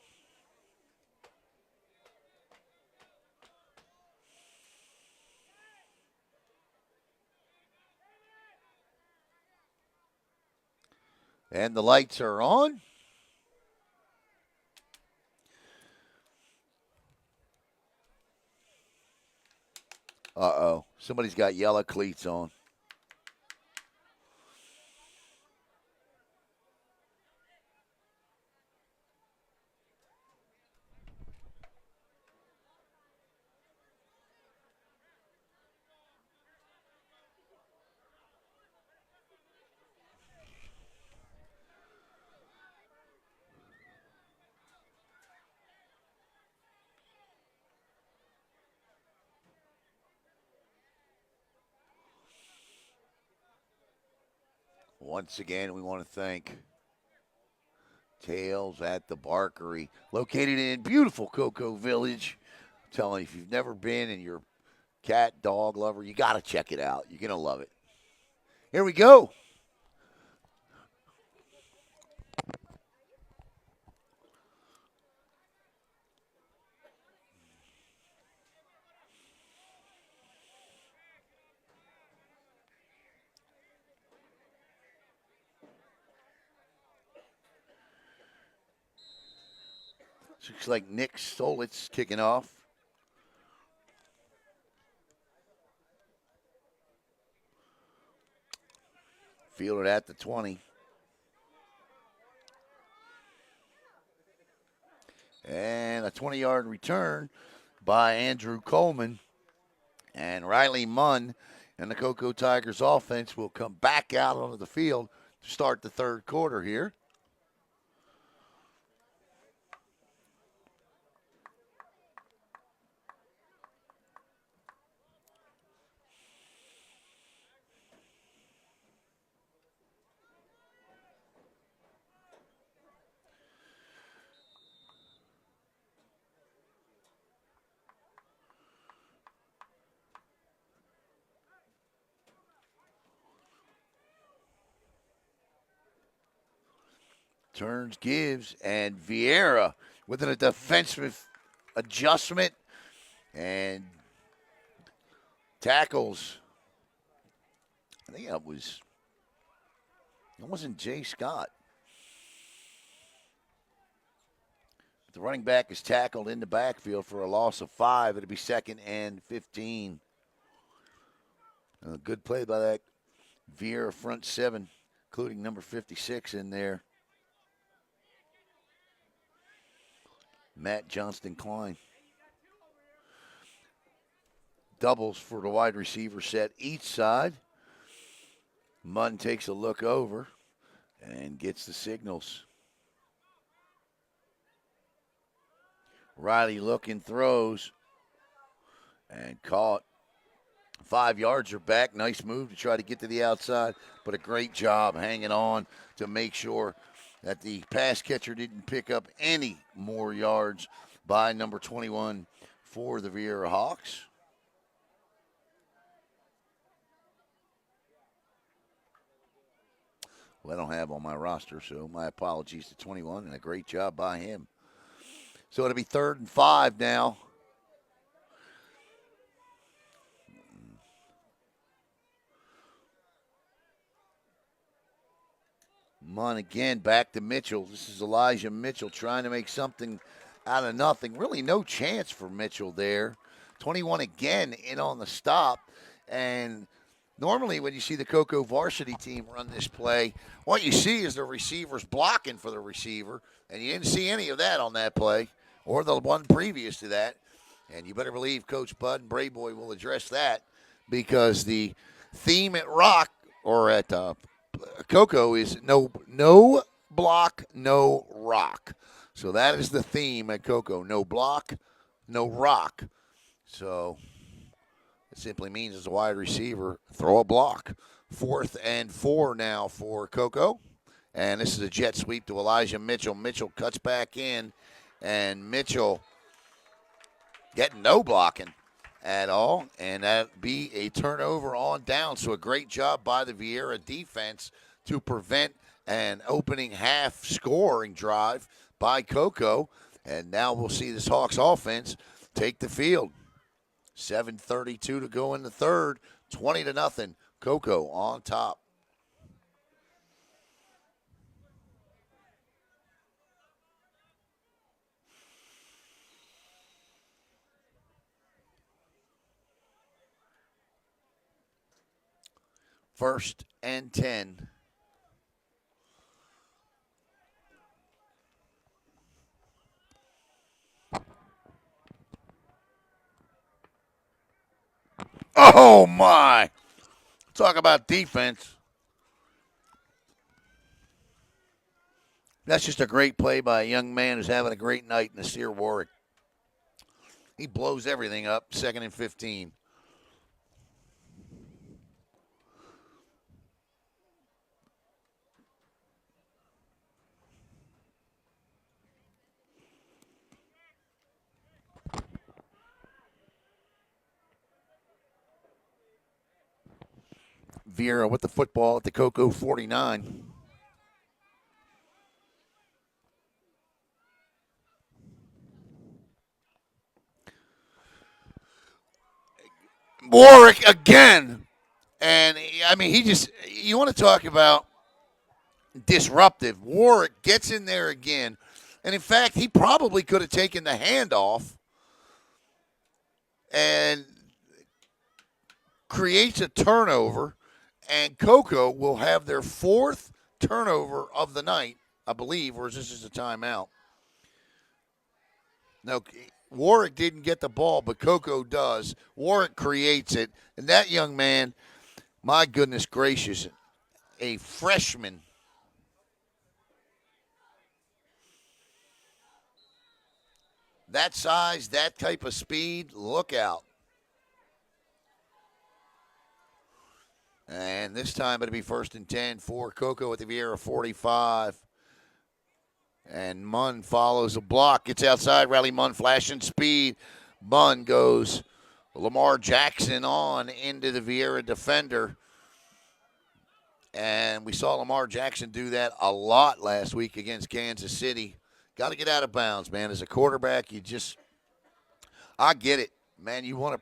and the lights are on. Uh-oh. Somebody's got yellow cleats on. Once again, we want to thank Tails at the Barkery, located in beautiful Cocoa Village. I'm telling you, if you've never been and you're a cat, dog lover, you got to check it out. You're going to love it. Here we go. Looks like Nick Stolitz kicking off. Fielded at the 20. And a 20-yard return by Andrew Coleman. And Riley Munn and the Cocoa Tigers offense will come back out onto the field to start the third quarter here. Turns, gives, and Viera with a defensive adjustment and tackles. I think it wasn't Jay Scott. The running back is tackled in the backfield for a loss of 5. It'll be 2nd and 15. A good play by that Viera front 7, including number 56 in there. Matt Johnston-Klein. Doubles for the wide receiver set each side. Munn takes a look over and gets the signals. Riley looking, throws, and caught. 5 yards are back. Nice move to try to get to the outside, but a great job hanging on to make sure that the pass catcher didn't pick up any more yards by number 21 for the Viera Hawks. Well, I don't have on my roster, so my apologies to 21, and a great job by him. So it'll be 3rd and 5 now. Munn again, back to Mitchell. This is Elijah Mitchell trying to make something out of nothing. Really no chance for Mitchell there. 21 again in on the stop. And normally when you see the Cocoa varsity team run this play, what you see is the receivers blocking for the receiver. And you didn't see any of that on that play or the one previous to that. And you better believe Coach Bud and Brayboy will address that because the theme at Rock or at Cocoa is no block, no rock. So that is the theme at Cocoa. No block, no rock. So it simply means as a wide receiver, throw a block. 4th and 4 now for Cocoa. And this is a jet sweep to Elijah Mitchell. Mitchell cuts back in, and Mitchell getting no blocking at all, and that'd be a turnover on down. So a great job by the Viera defense to prevent an opening half scoring drive by Cocoa. And now we'll see this Hawks offense take the field. 7:32 to go in the third, 20-0. Cocoa on top. First and 10. Oh, my. Talk about defense. That's just a great play by a young man who's having a great night, Nasir Warwick. He blows everything up, 2nd and 15. Viera with the football at the Cocoa 49. Warwick again. And, I mean, you want to talk about disruptive. Warwick gets in there again. And, in fact, he probably could have taken the handoff and creates a turnover. And Cocoa will have their 4th turnover of the night, I believe, or is this just a timeout? No, Warwick didn't get the ball, but Cocoa does. Warwick creates it. And that young man, my goodness gracious, a freshman. That size, that type of speed, look out. And this time it'll be 1st and 10 for Cocoa at the Viera 45. And Munn follows a block. Gets outside. Riley Munn flashing speed. Munn goes Lamar Jackson on into the Viera defender. And we saw Lamar Jackson do that a lot last week against Kansas City. Got to get out of bounds, man. As a quarterback, I get it, man. You want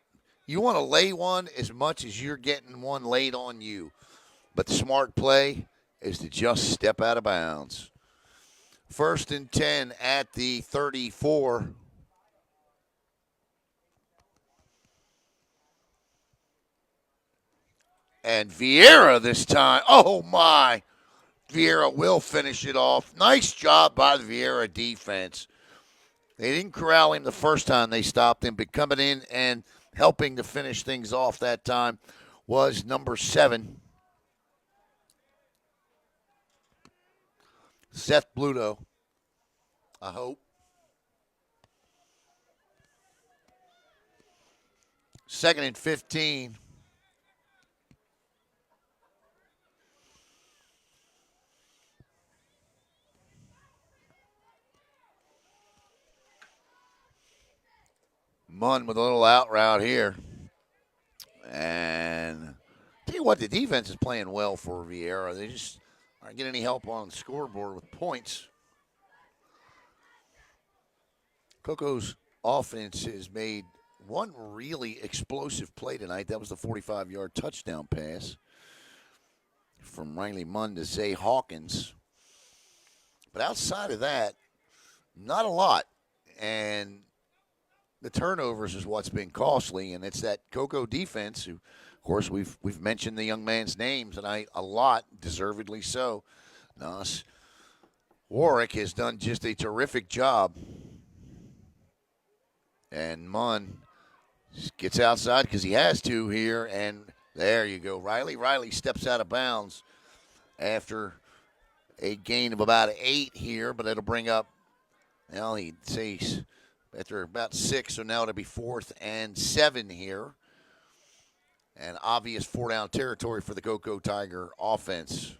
to lay one as much as you're getting one laid on you. But the smart play is to just step out of bounds. 1st and 10 at the 34. And Viera this time. Oh, my. Viera will finish it off. Nice job by the Viera defense. They didn't corral him the first time they stopped him, but coming in and helping to finish things off that time was number 7, Seth Bluto, I hope. 2nd and 15. Munn with a little out route here. And tell you what, the defense is playing well for Viera. They just aren't getting any help on the scoreboard with points. Coco's offense has made one really explosive play tonight. That was the 45-yard touchdown pass from Riley Munn to Zay Hawkins. But outside of that, not a lot. And the turnovers is what's been costly, and it's that Coco defense who, of course, we've mentioned the young man's name tonight a lot, deservedly so. Nas Warwick has done just a terrific job. And Munn gets outside because he has to here, and there you go. Riley steps out of bounds after a gain of about 8 here, but it'll bring up, well, he'd say after about 6, so now it'll be 4th and 7 here. And obvious 4-down territory for the Coco Tiger offense.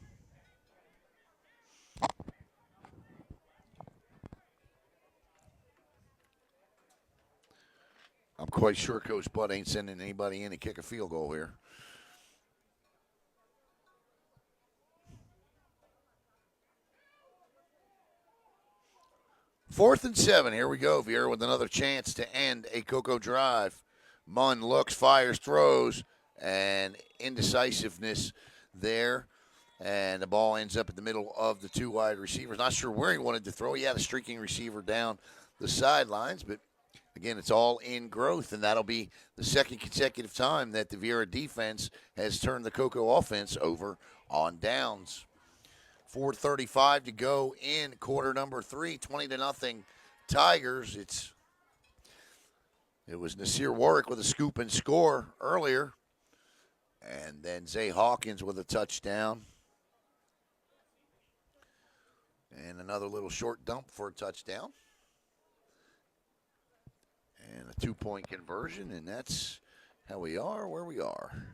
I'm quite sure Coach Bud ain't sending anybody in to kick a field goal here. Fourth and 7. Here we go. Viera with another chance to end a Coco drive. Munn looks, fires, throws, and indecisiveness there. And the ball ends up in the middle of the 2 wide receivers. Not sure where he wanted to throw. He had a streaking receiver down the sidelines, but again, it's all in growth, and that'll be the second consecutive time that the Viera defense has turned the Coco offense over on downs. 4:35 to go in quarter number 3, 20-0 Tigers. It was Nasir Warwick with a scoop and score earlier, and then Zay Hawkins with a touchdown. And another little short dump for a touchdown. And a 2-point conversion, and that's how we are where we are.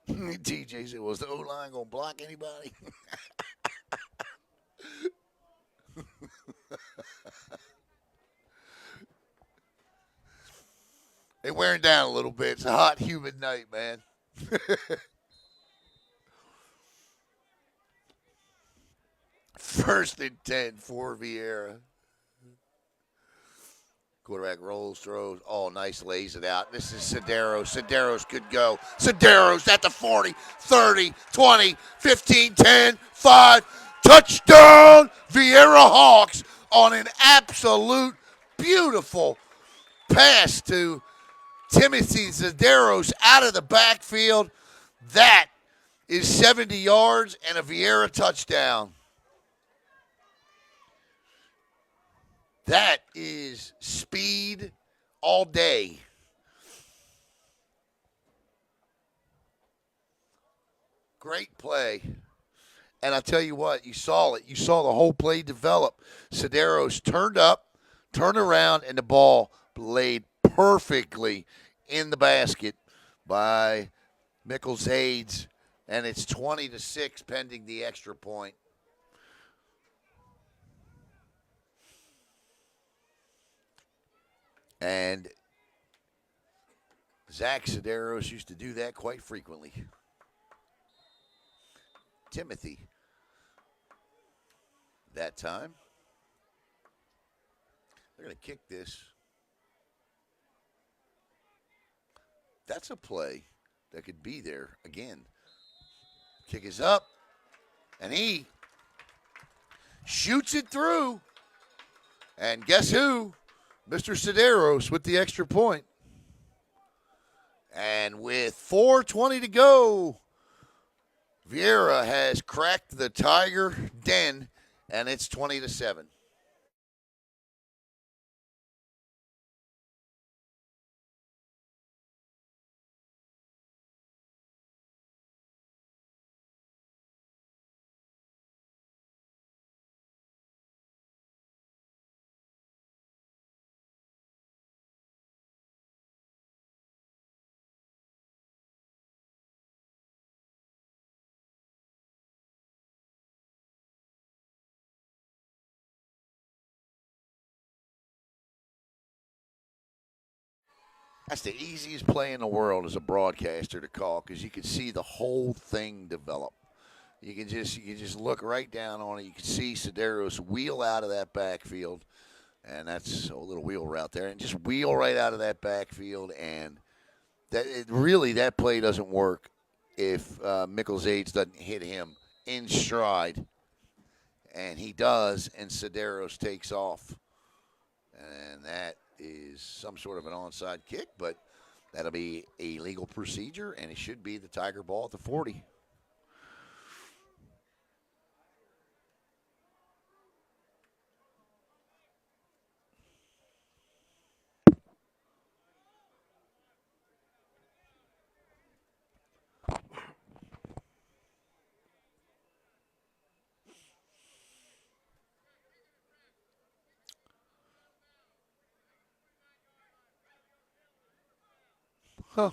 TJ said, was the O-line going to block anybody? They're wearing down a little bit. It's a hot, humid night, man. First and 10 for Viera. Quarterback rolls, throws. Oh, nice, lays it out. This is Sedaros. Sedaros could go. Sedaros at the 40, 30, 20, 15, 10, 5. Touchdown, Viera Hawks on an absolute beautiful pass to Timothy Sedaros out of the backfield. That is 70 yards and a Viera touchdown. That is speed all day. Great play. And I tell you what, you saw it. You saw the whole play develop. Sedaros turned up, turned around, and the ball laid perfectly in the basket by Mickles Aids. And it's 20-6 pending the extra point. And Zach Sedaros used to do that quite frequently. Timothy, that time. They're going to kick this. That's a play that could be there again. Kick is up, and he shoots it through. And guess who? Mr. Sedaros with the extra point. And with 4:20 to go, Viera has cracked the Tiger den, and it's 20-7. That's the easiest play in the world as a broadcaster to call because you can see the whole thing develop. You can just look right down on it. You can see Sedaros wheel out of that backfield, and that's a little wheel route there, and just wheel right out of that backfield. And really that play doesn't work if Mickles Aids doesn't hit him in stride, and he does, and Sedaros takes off, and that is some sort of an onside kick, but that'll be a legal procedure, and it should be the Tiger ball at the 40. Huh?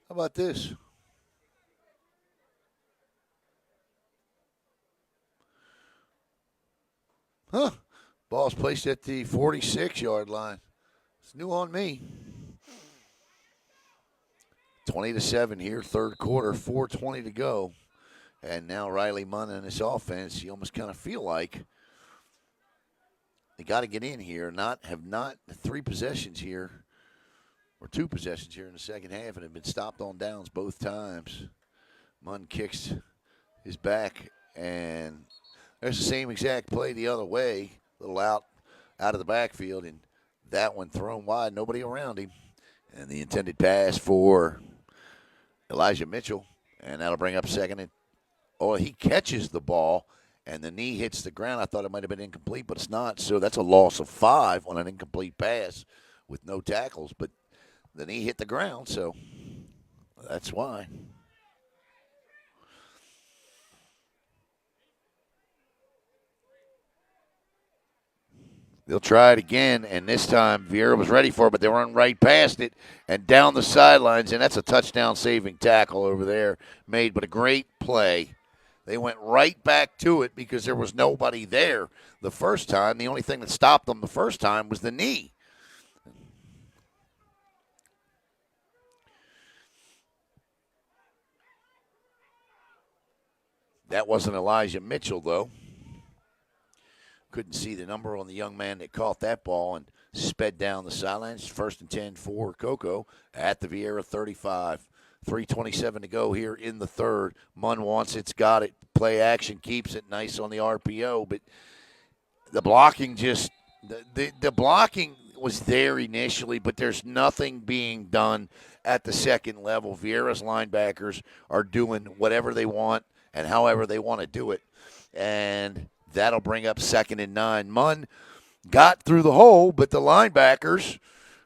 How about this? Huh? Ball's placed at the 46-yard line. It's new on me. 20-7 here, third quarter, 4:20 to go, and now Riley Munn and his offense. You almost kind of feel like they got to get in here. Not three possessions here or two possessions here in the second half, and have been stopped on downs both times. Munn kicks his back, and there's the same exact play the other way, a little out of the backfield, and that one thrown wide, nobody around him, and the intended pass for Elijah Mitchell, and that'll bring up second and he catches the ball, and the knee hits the ground. I thought it might have been incomplete, but it's not. So that's a loss of 5 on an incomplete pass with no tackles. But the knee hit the ground, so that's why. They'll try it again, and this time Viera was ready for it, but they run right past it and down the sidelines, and that's a touchdown-saving tackle over there made, but a great play. They went right back to it because there was nobody there the first time. The only thing that stopped them the first time was the knee. That wasn't Elijah Mitchell, though. Couldn't see the number on the young man that caught that ball and sped down the sidelines. First and 10 for Coco at the Viera 35. 3:27 to go here in the third. Munn wants it's got it. Play action keeps it nice on the RPO, but the blocking just the blocking was there initially, but there's nothing being done at the second level. Viera's linebackers are doing whatever they want and however they want to do it, and that'll bring up second and 9. Munn got through the hole, but the linebackers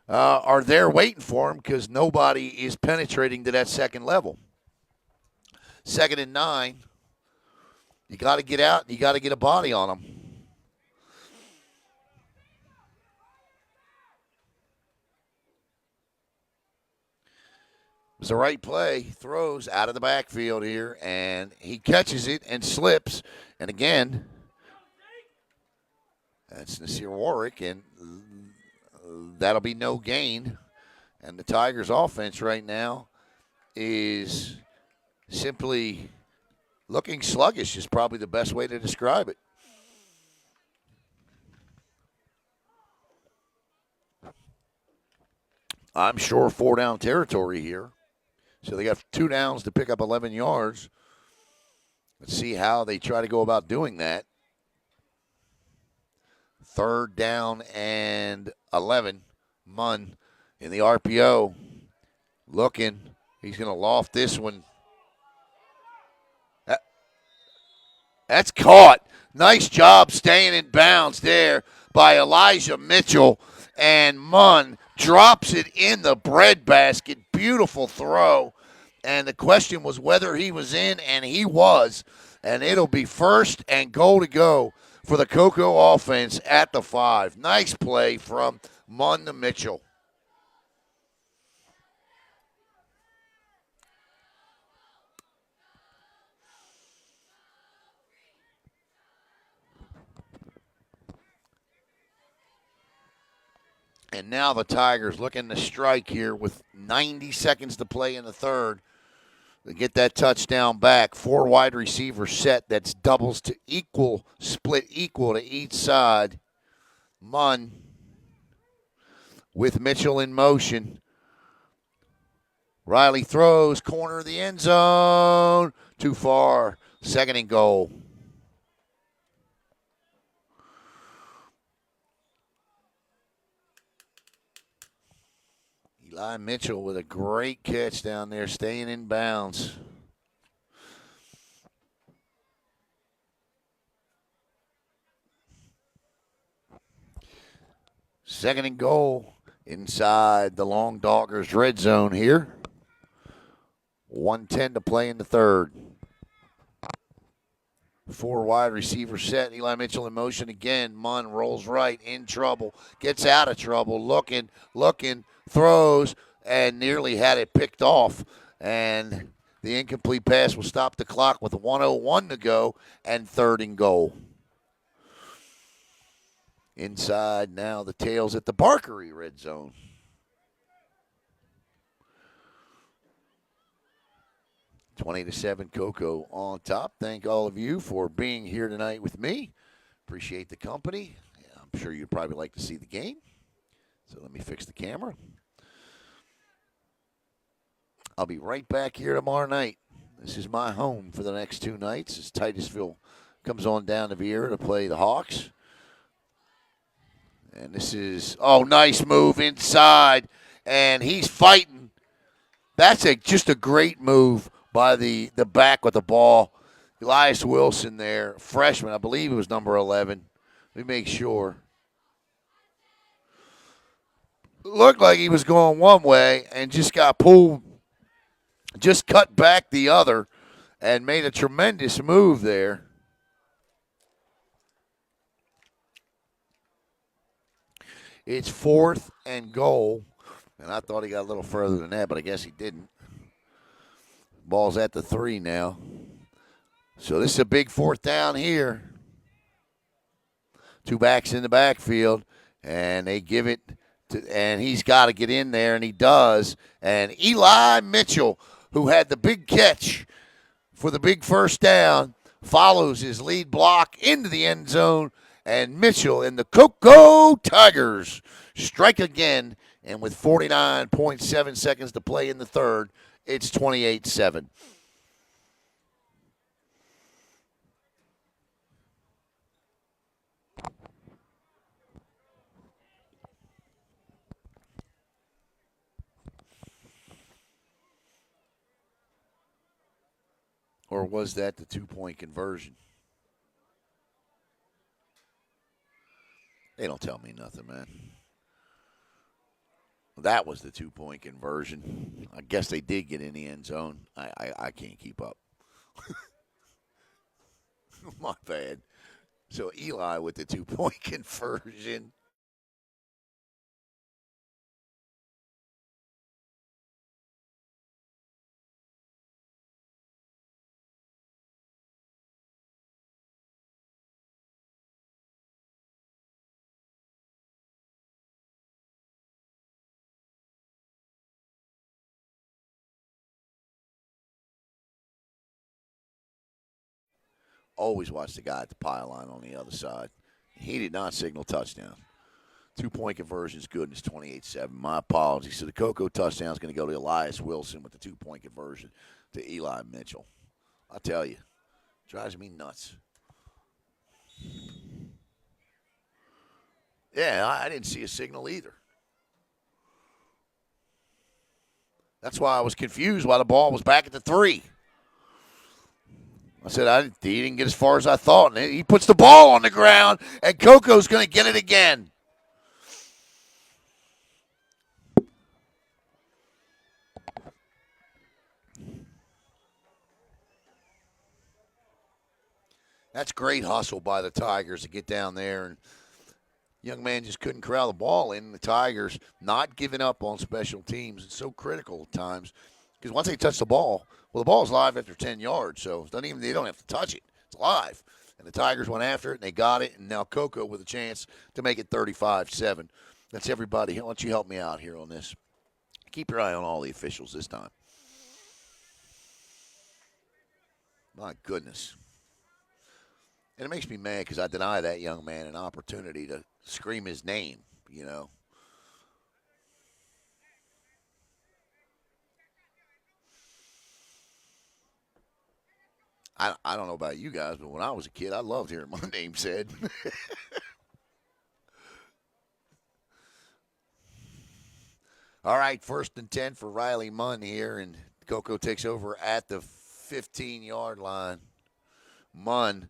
are there waiting for him because nobody is penetrating to that second level. Second and 9. You got to get out and you got to get a body on them. It's the right play. Throws out of the backfield here, and he catches it and slips. And again, that's Nasir Warwick, and that'll be no gain. And the Tigers' offense right now is simply looking sluggish is probably the best way to describe it. I'm sure 4-down territory here. So they got 2 downs to pick up 11 yards. Let's see how they try to go about doing that. Third down and 11. Munn in the RPO looking. He's going to loft this one. That's caught. Nice job staying in bounds there by Elijah Mitchell. And Munn drops it in the breadbasket. Beautiful throw. And the question was whether he was in, and he was. And it'll be first and goal to go for the Coco offense at the 5. Nice play from Munn to Mitchell. And now the Tigers looking to strike here with 90 seconds to play in the third. They get that touchdown back. 4 wide receiver set. That's doubles to equal, split equal to each side. Munn with Mitchell in motion. Riley throws, corner of the end zone. Too far. Second and goal. Eli Mitchell with a great catch down there, staying in bounds. Second and goal inside the Long Doggers red zone here. 1:10 to play in the third. 4 wide receiver set. Eli Mitchell in motion again. Munn rolls right, in trouble, gets out of trouble, looking, throws, and nearly had it picked off. And the incomplete pass will stop the clock with 1:01 to go and third and goal. Inside now the Tails at the Barkery red zone. 20-7 Cocoa on top. Thank all of you for being here tonight with me. Appreciate the company. Yeah, I'm sure you'd probably like to see the game. So let me fix the camera. I'll be right back here tomorrow night. This is my home for the next 2 nights as Titusville comes on down to Viera to play the Hawks. And this is, nice move inside. And he's fighting. That's just a great move by the back with the ball. Elias Wilson there, freshman. I believe it was number 11. Let me make sure. Looked like he was going one way and just got pulled, just cut back the other and made a tremendous move there. It's 4th and goal. And I thought he got a little further than that, but I guess he didn't. Ball's at the 3 now. So this is a big 4th down here. 2 backs in the backfield, and they give it to, and he's got to get in there, and he does. And Eli Mitchell, who had the big catch for the big first down, follows his lead block into the end zone, and Mitchell and the Cocoa Tigers strike again. And with 49.7 seconds to play in the third, it's 28-7. Or was that the 2-point conversion? They don't tell me nothing, man. That was the 2-point conversion. I guess they did get in the end zone. I can't keep up. My bad. So Eli with the 2-point conversion. Always watch the guy at the pylon on the other side. He did not signal touchdown. 2-point conversion is good, and it's 28-7. My apologies. So the Cocoa touchdown is going to go to Elias Wilson with the 2-point conversion to Eli Mitchell. I'll tell you, drives me nuts. Yeah, I didn't see a signal either. That's why I was confused why the ball was back at the 3. I said, he didn't get as far as I thought. And he puts the ball on the ground, and Coco's going to get it again. That's great hustle by the Tigers to get down there. And young man just couldn't corral the ball in. The Tigers not giving up on special teams. It's so critical at times because once they touch the ball, well, the ball's live after 10 yards, so they don't have to touch it. It's live. And the Tigers went after it, and they got it, and now Cocoa with a chance to make it 35-7. That's everybody. Why don't you help me out here on this? Keep your eye on all the officials this time. My goodness. And it makes me mad because I deny that young man an opportunity to scream his name, you know. I don't know about you guys, but when I was a kid, I loved hearing my name said. All right, 1st and 10 for Riley Munn here, and Coco takes over at the 15-yard line. Munn,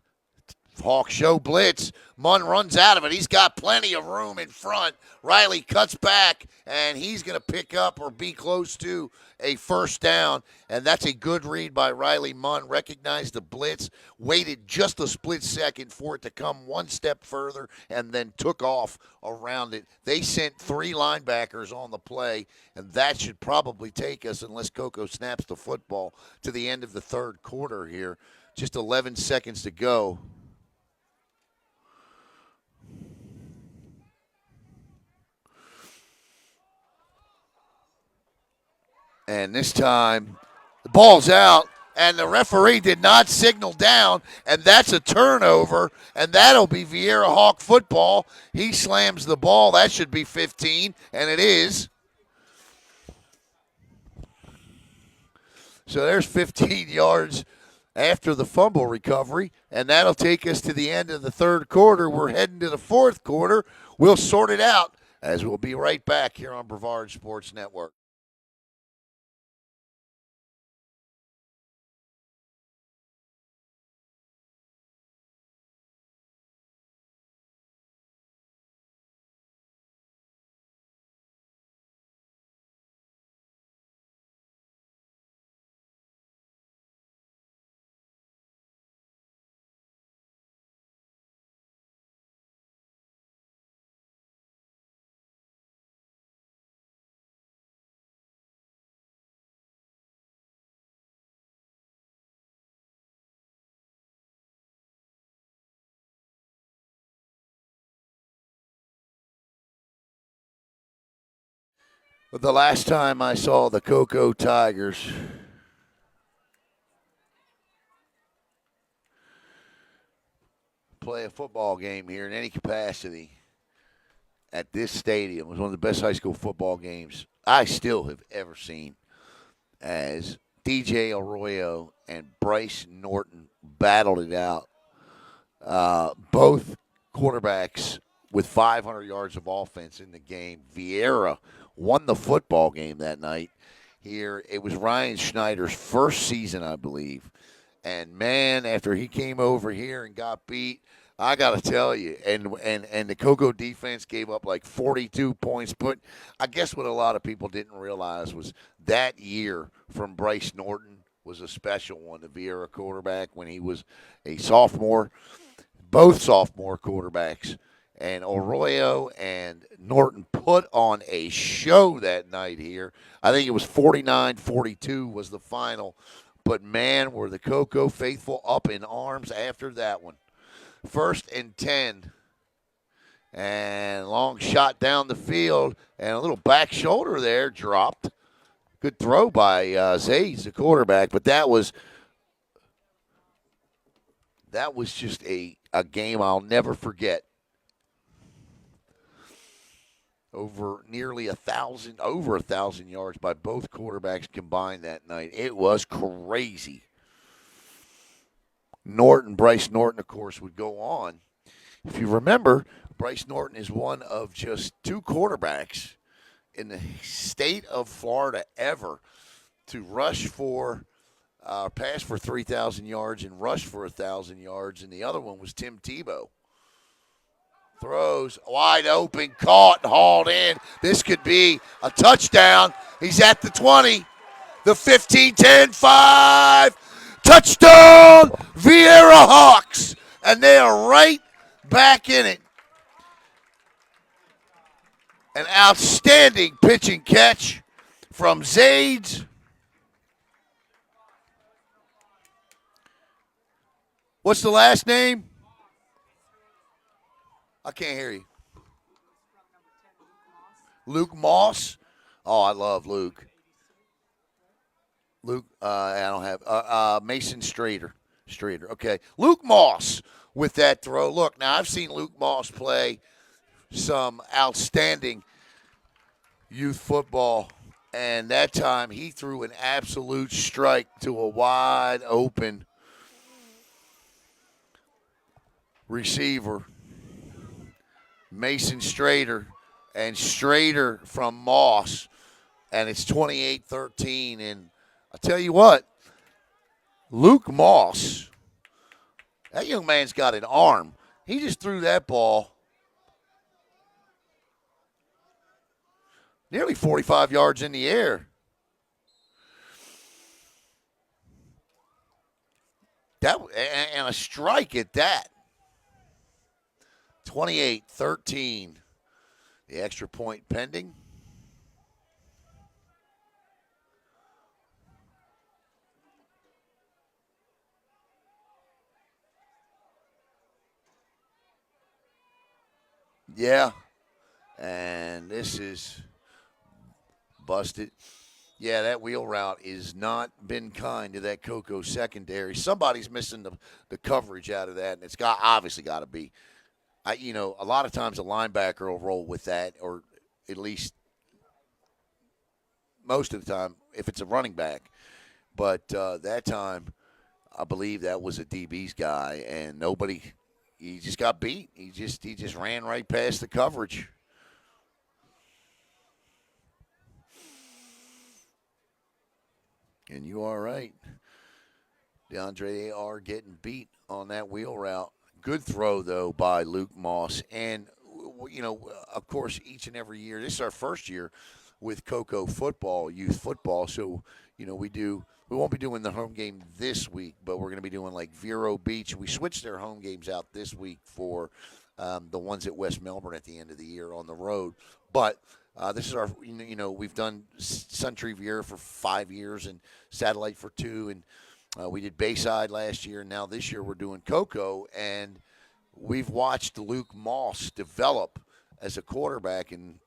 Hawk show blitz. Munn runs out of it. He's got plenty of room in front. Riley cuts back, and he's going to pick up or be close to a first down. And that's a good read by Riley Munn. Recognized the blitz, waited just a split second for it to come one step further, and then took off around it. They sent 3 linebackers on the play, and that should probably take us, unless Coco snaps the football, to the end of the third quarter here. Just 11 seconds to go. And this time, the ball's out, and the referee did not signal down, and that's a turnover, and that'll be Viera Hawk football. He slams the ball. That should be 15, and it is. So there's 15 yards after the fumble recovery, and that'll take us to the end of the third quarter. We're heading to the fourth quarter. We'll sort it out as we'll be right back here on Brevard Sports Network. The last time I saw the Cocoa Tigers play a football game here in any capacity at this stadium was one of the best high school football games I still have ever seen, as DJ Arroyo and Bryce Norton battled it out. Both quarterbacks with 500 yards of offense in the game. Viera won the football game that night. Here, it was Ryan Schneider's first season, I believe. And man, after he came over here and got beat, I got to tell you, and the Cocoa defense gave up like 42 points. But I guess what a lot of people didn't realize was that year from Bryce Norton was a special one. The Viera quarterback when he was a sophomore, both sophomore quarterbacks. And Arroyo and Norton put on a show that night here. I think it was 49-42 was the final. But, man, were the Cocoa faithful up in arms after that one. 1st and 10. And long shot down the field. And a little back shoulder there dropped. Good throw by Zays, the quarterback. But that was just a game I'll never forget. Over 1,000 yards by both quarterbacks combined that night. It was crazy. Bryce Norton, of course, would go on. If you remember, Bryce Norton is one of just 2 quarterbacks in the state of Florida ever to rush for, pass for 3,000 yards and rush for 1,000 yards, and the other one was Tim Tebow. Throws wide open, caught, hauled in. This could be a touchdown. He's at the 20, the 15, 10, 5. Touchdown, Viera Hawks. And they are right back in it. An outstanding pitch and catch from Zades. What's the last name? I can't hear you. Luke Moss. Oh, I love Luke. Luke, I don't have Mason Strader. Strader. Okay, Luke Moss with that throw. Look, now I've seen Luke Moss play some outstanding youth football, and that time he threw an absolute strike to a wide open receiver, Mason Strader, and Strader from Moss, and it's 28-13. And I tell you what, Luke Moss, that young man's got an arm. He just threw that ball nearly 45 yards in the air. That and a strike at that. 28-13. The extra point pending. Yeah. And this is busted. Yeah, that wheel route is not been kind to that Cocoa secondary. Somebody's missing the coverage out of that, and it's obviously got to be. A lot of times a linebacker will roll with that, or at least most of the time if it's a running back. But that time, I believe that was a DB's guy, and nobody. He just got beat. He just ran right past the coverage. And you are right. DeAndre, they are getting beat on that wheel route. Good throw, though, by Luke Moss. And, of course, each and every year, this is our first year with Cocoa football, youth football. So, we won't be doing the home game this week, but we're going to be doing like Viera Beach. We switched their home games out this week for the ones at West Melbourne at the end of the year on the road. But this is our, we've done Century Viera for 5 years and Satellite for 2, and we did Bayside last year, and now this year we're doing Cocoa, and we've watched Luke Moss develop as a quarterback, and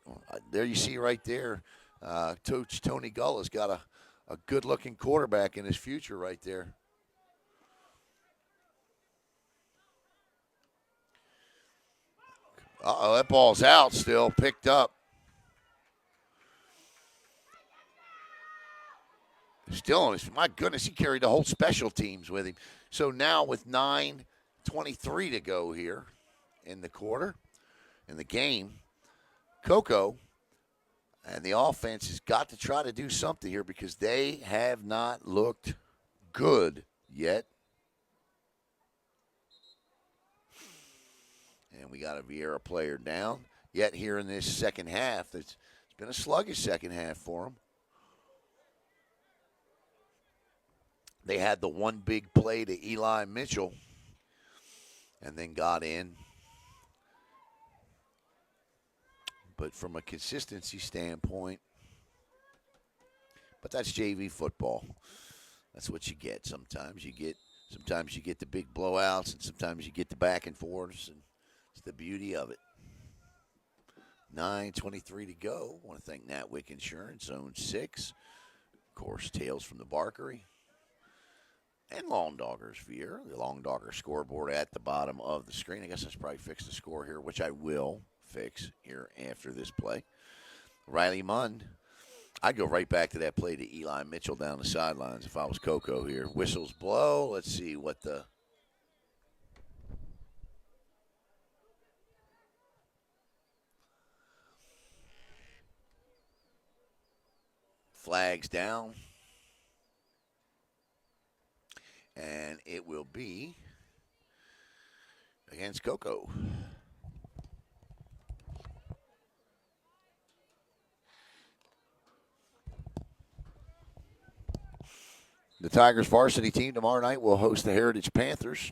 there you see right there, Coach Tony Gulla's got a good-looking quarterback in his future right there. Uh-oh, that ball's out still, picked up. Still, my goodness, he carried the whole special teams with him. So now with 9:23 to go here in the quarter, in the game, Cocoa and the offense has got to try to do something here because they have not looked good yet. And we got a Viera player down. Yet here in this second half, it's been a sluggish second half for them. They had the one big play to Eli Mitchell and then got in. But from a consistency standpoint, but that's JV football. That's what you get sometimes. Sometimes you get the big blowouts, and sometimes you get the back and forths, and it's the beauty of it. 9:23 to go. I want to thank Natwick Insurance, Zone 6. Of course, Tales from the Barkery. And Long Doggers Viera, the Long Dogger scoreboard at the bottom of the screen. I guess I should probably fix the score here, which I will fix here after this play. Riley Munn. I'd go right back to that play to Eli Mitchell down the sidelines if I was Cocoa here. Whistles blow. Let's see what the flags down. And it will be against Cocoa. The Tigers varsity team tomorrow night will host the Heritage Panthers.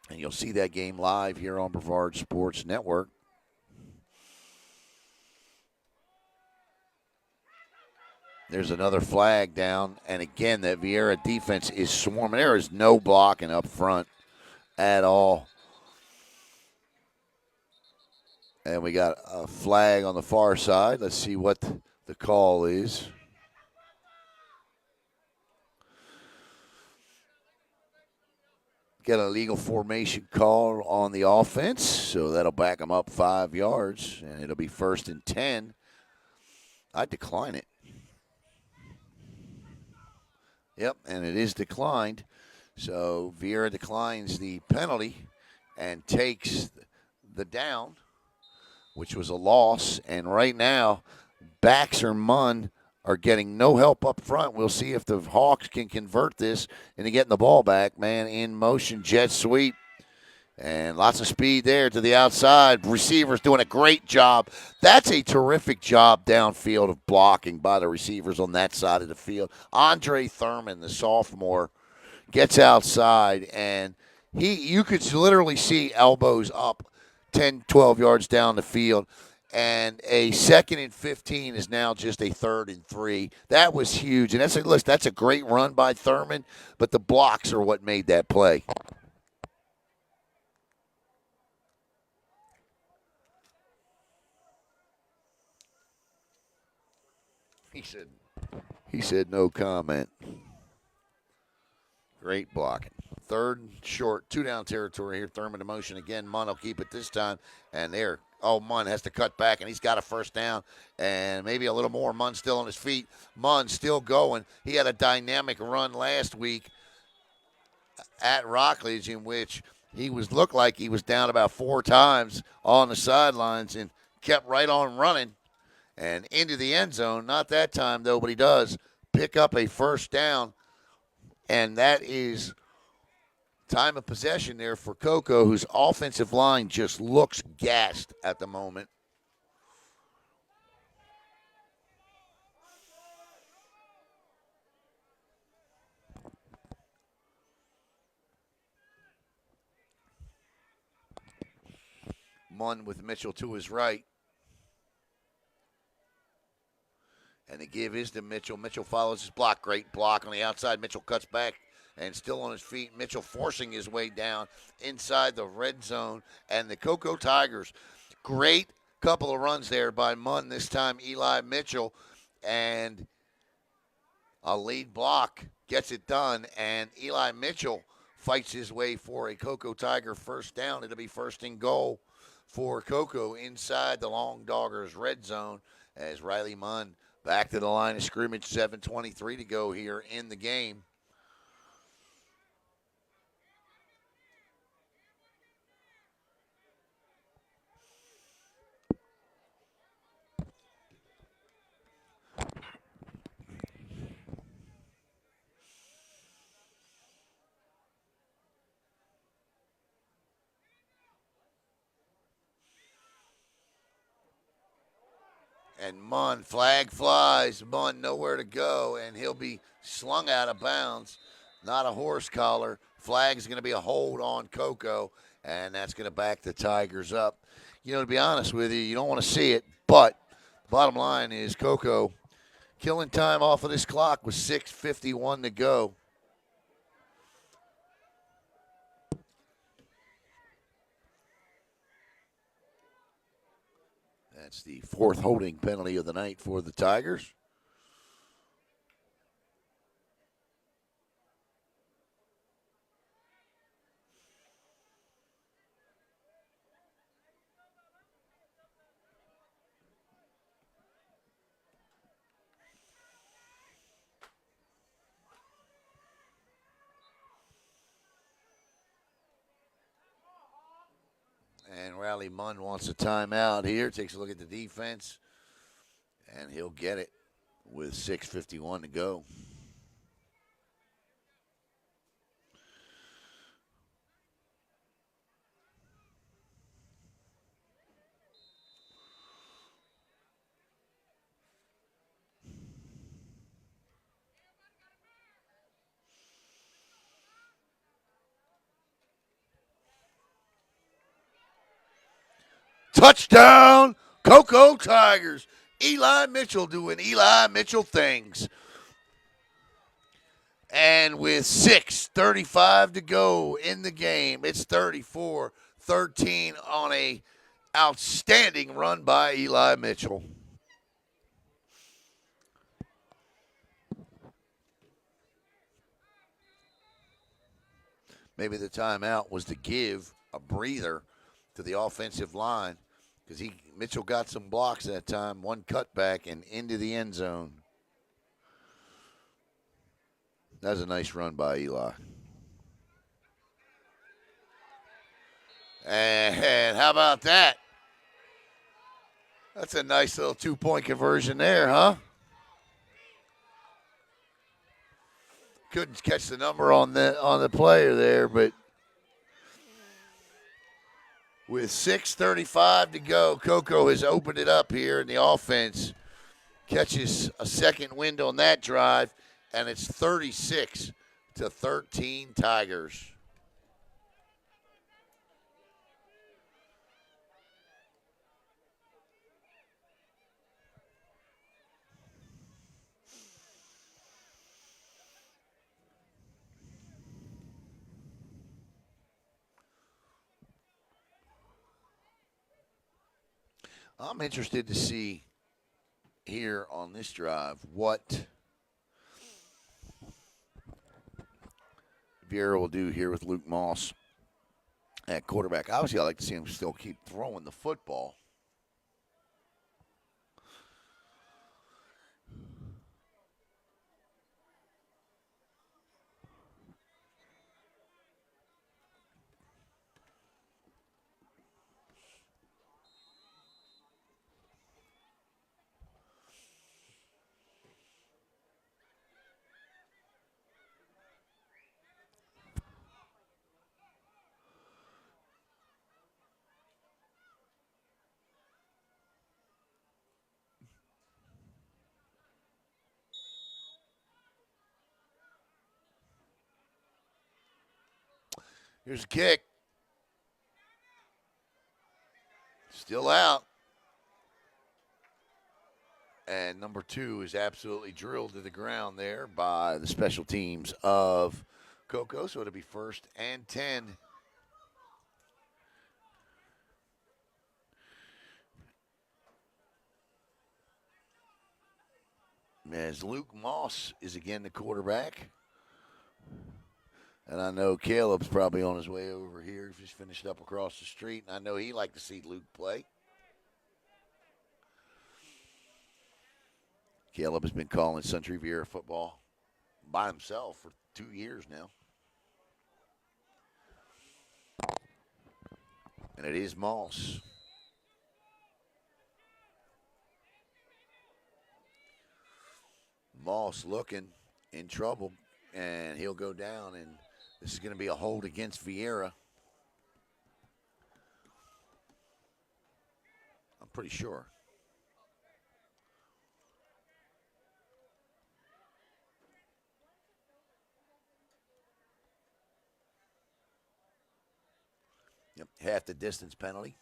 And you'll see that game live here on Brevard Sports Network. There's another flag down. And again, that Viera defense is swarming. There is no blocking up front at all. And we got a flag on the far side. Let's see what the call is. Get a legal formation call on the offense, so that'll back them up 5 yards, and it'll be 1st and 10. I decline it. Yep, and it is declined. So Viera declines the penalty and takes the down, which was a loss. And right now, Baxter Munn are getting no help up front. We'll see if the Hawks can convert this into getting the ball back. Man in motion, jet sweep. And lots of speed there to the outside. Receivers doing a great job. That's a terrific job downfield of blocking by the receivers on that side of the field. Andre Thurman, the sophomore, gets outside, and you could literally see elbows up 10, 12 yards down the field. And a 2nd and 15 is now just a 3rd and 3. That was huge. And that's a great run by Thurman, but the blocks are what made that play. He said no comment. Great blocking. 3rd and short, 2 down territory here. Thurman in motion again. Munn will keep it this time. And there, Munn has to cut back, and he's got a 1st down. And maybe a little more. Munn still on his feet. Munn still going. He had a dynamic run last week at Rockledge in which looked like he was down about 4 times on the sidelines and kept right on running and into the end zone. Not that time, though, but he does pick up a 1st down, and that is time of possession there for Cocoa, whose offensive line just looks gassed at the moment. Munn with Mitchell to his right. And the give is to Mitchell. Mitchell follows his block. Great block on the outside. Mitchell cuts back and still on his feet. Mitchell forcing his way down inside the red zone. And the Cocoa Tigers, great couple of runs there by Munn. This time Eli Mitchell. And a lead block gets it done. And Eli Mitchell fights his way for a Cocoa Tiger 1st down. It'll be 1st and goal for Cocoa inside the Long Doggers red zone as Riley Munn back to the line of scrimmage, 7:23 to go here in the game. And Munn, flag flies. Munn nowhere to go, and he'll be slung out of bounds. Not a horse collar. Flag's going to be a hold on Cocoa, and that's going to back the Tigers up. To be honest with you, you don't want to see it, but the bottom line is Cocoa killing time off of this clock with 6:51 to go. That's the 4th holding penalty of the night for the Tigers. And Riley Munn wants a timeout here. Takes a look at the defense, and he'll get it with 6:51 to go. Touchdown, Cocoa Tigers. Eli Mitchell doing Eli Mitchell things. And with 6:35 to go in the game, it's 34-13 on a Outstanding run by Eli Mitchell. Maybe the timeout was to give a breather to the offensive line because Mitchell got some blocks that time, one cutback and into the end zone. That was a nice run by Eli. And how about that? That's a nice little 2-point conversion there, huh? Couldn't catch the number on the player there, but with 6:35 to go, Coco has opened it up here in the offense. Catches a second wind on that drive, and it's 36-13 Tigers. I'm interested to see here on this drive what Viera will do here with Luke Moss at quarterback. Obviously, I like to see him still keep throwing the football. Here's a kick. Still out. And number 2 is absolutely drilled to the ground there by the special teams of Coco. So it'll be 1st and 10. As Luke Moss is again the quarterback. And I know Caleb's probably on his way over here. He's just finished up across the street. And I know he'd like to see Luke play. Caleb has been calling Century Viera football by himself for 2 years now. And it is Moss. Moss looking in trouble, and he'll go down, and this is going to be a hold against Viera. I'm pretty sure. Yep, half the distance penalty.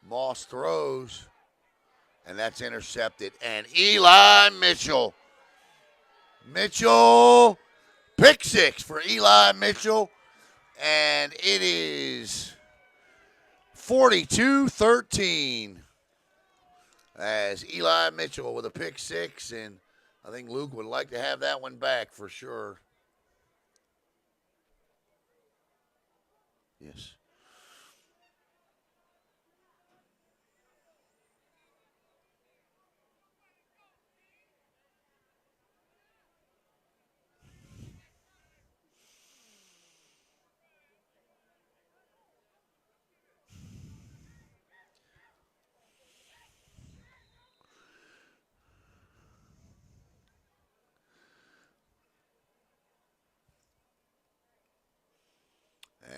Moss throws, and that's intercepted. And Eli Mitchell. Pick 6 for Eli Mitchell. And it is 42-13 as Eli Mitchell with a pick 6. And I think Luke would like to have that one back for sure. Yes.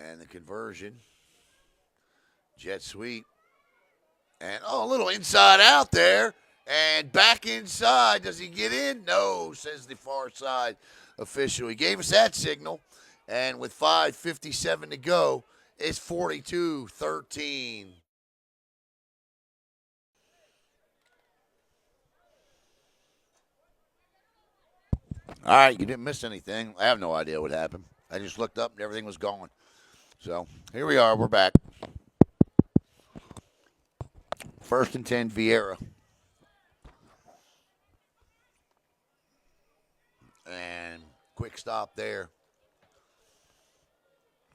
And the conversion. Jet sweep. And, a little inside out there. And back inside. Does he get in? No, says the far side official. He gave us that signal. And with 5:57 to go, it's 42-13. All right, you didn't miss anything. I have no idea what happened. I just looked up and everything was gone. So here we are. We're back. First and 10, Viera. And quick stop there.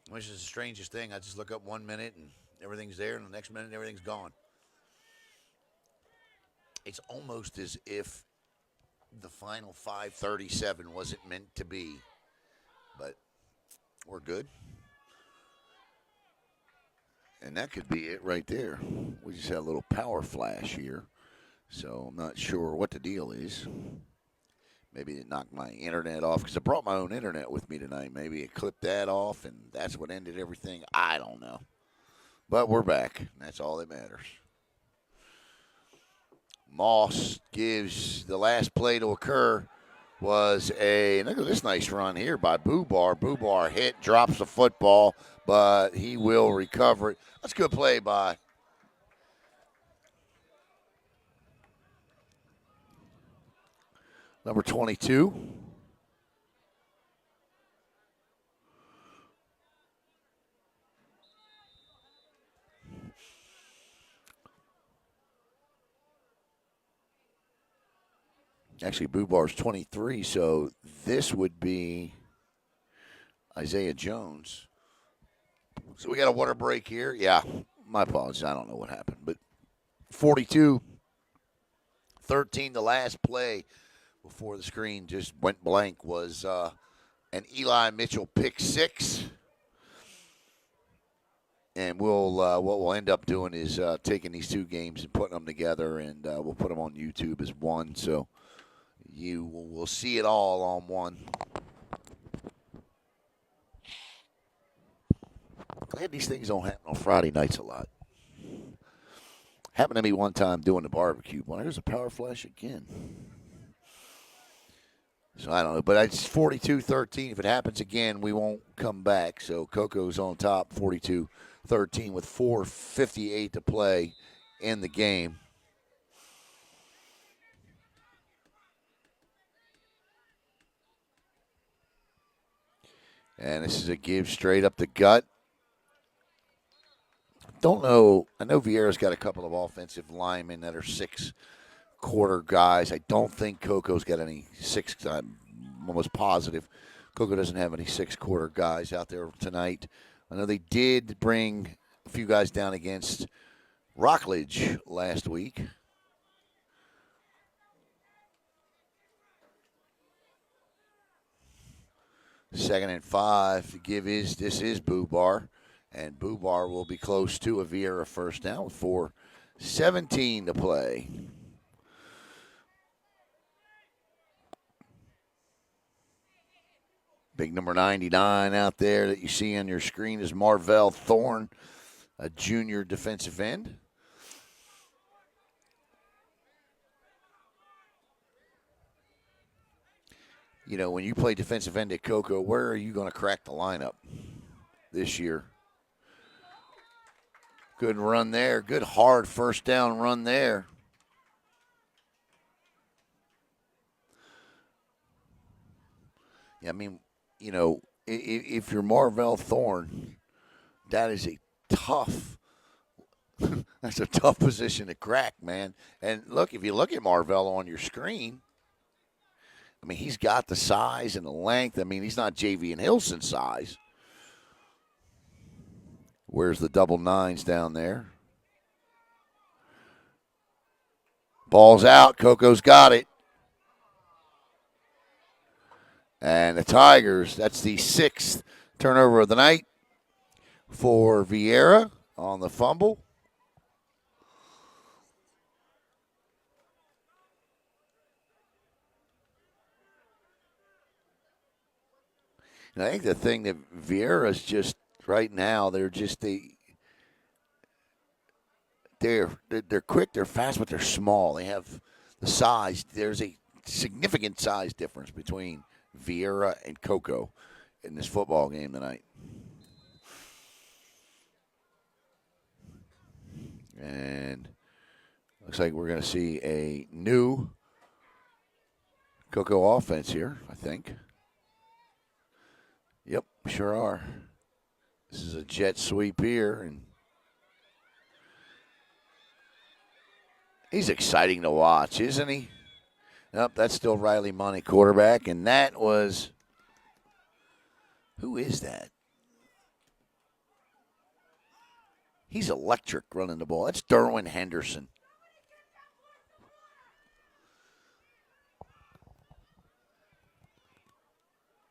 Which is the strangest thing. I just look up 1 minute and everything's there, and the next minute everything's gone. It's almost as if the final 5:37 wasn't meant to be. But we're good. And that could be it right there. We just had a little power flash here. So I'm not sure what the deal is. Maybe it knocked my internet off because I brought my own internet with me tonight. Maybe it clipped that off and that's what ended everything. I don't know. But we're back. That's all that matters. Moss gives the last play to occur was a, look at this nice run here by Bubar. Bubar hit, drops the football, but he will recover it. That's a good play by number 22. Actually, Bubar's 23, so this would be Isaiah Jones. So we got a water break here. Yeah, my apologies. I don't know what happened. But 42-13, the last play before the screen just went blank was an Eli Mitchell pick six. And what we'll end up doing is taking these two games and putting them together, and we'll put them on YouTube as one. So you will see it all on one. Glad these things don't happen on Friday nights a lot. Happened to me one time doing the barbecue. Well, there's a power flash again. So I don't know, but it's 42-13. If it happens again, we won't come back. So Coco's on top, 42-13 with 4:58 to play in the game. And this is a give straight up the gut. Don't know. I know Viera's got a couple of offensive linemen that are six-quarter guys. I don't think Coco's got any six. I'm almost positive Coco doesn't have any six-quarter guys out there tonight. I know they did bring a few guys down against Rockledge last week. Second and 5 to give this is Bubar. And Bubar will be close to a Viera first down with 4:17 to play. Big number 99 out there that you see on your screen is Marvell Thorne, a junior defensive end. You know, when you play defensive end at Coco, where are you going to crack the lineup this year? Good run there. Good hard first down run there. Yeah, I mean, you know, if you're Marvell Thorne, that is a tough that's a tough position to crack, man. And look, if you look at Marvell on your screen, I mean, he's got the size and the length. I mean, he's not JV and Hilson size. Where's the double nines down there? Ball's out. Coco's got it. And the Tigers, that's the 6th turnover of the night for Viera on the fumble. And I think the thing that Viera's just right now, they're quick, they're fast, but they're small. They have the size. There's a significant size difference between Viera and Coco in this football game tonight. And looks like we're going to see a new Coco offense here, I think. Yep, sure are. This is a jet sweep here, and he's exciting to watch, isn't he? Nope, that's still Riley Money, quarterback, and that was, who is that? He's electric running the ball. That's Derwin Henderson.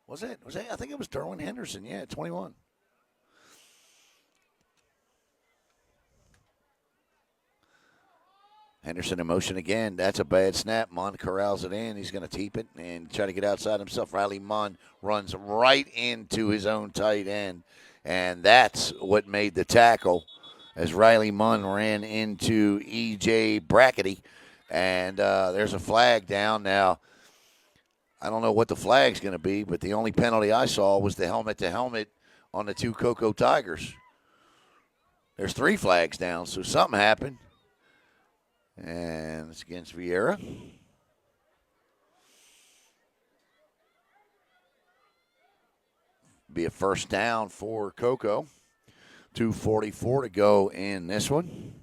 Was it? I think it was Derwin Henderson. Yeah, 21. Henderson in motion again. That's a bad snap. Munn corrals it in. He's going to keep it and try to get outside himself. Riley Munn runs right into his own tight end, and that's what made the tackle as Riley Munn ran into E.J. Brackety, and there's a flag down. Now, I don't know what the flag's going to be, but the only penalty I saw was the helmet-to-helmet on the two Cocoa Tigers. There's 3 flags down, so something happened. And it's against Viera. Be a first down for Coco. 2:44 to go in this one.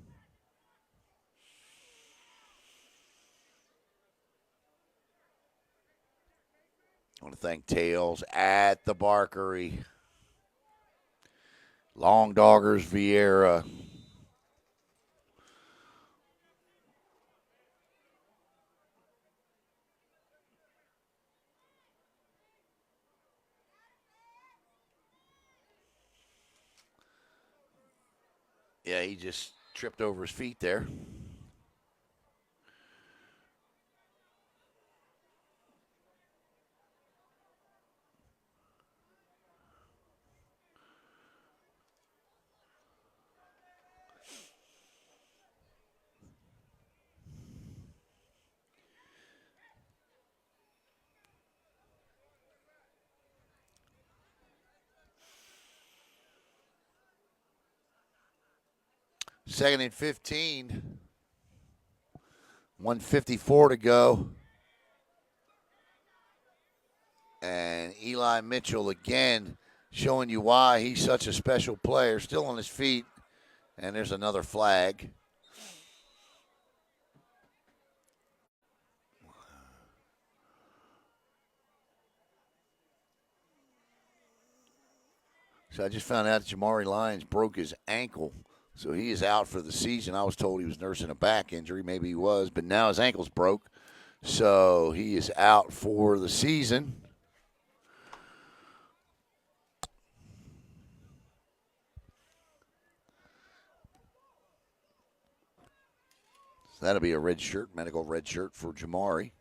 I want to thank Tails at the Barkery. Long Doggers Viera. Yeah, he just tripped over his feet there. Second and 15. 1:54 to go. And Eli Mitchell again showing you why he's such a special player. Still on his feet. And there's another flag. So I just found out that Jamari Lyons broke his ankle. So he is out for the season. I was told he was nursing a back injury. Maybe he was, but now his ankle's broke. So he is out for the season. So that'll be a red shirt, medical red shirt for Jamari.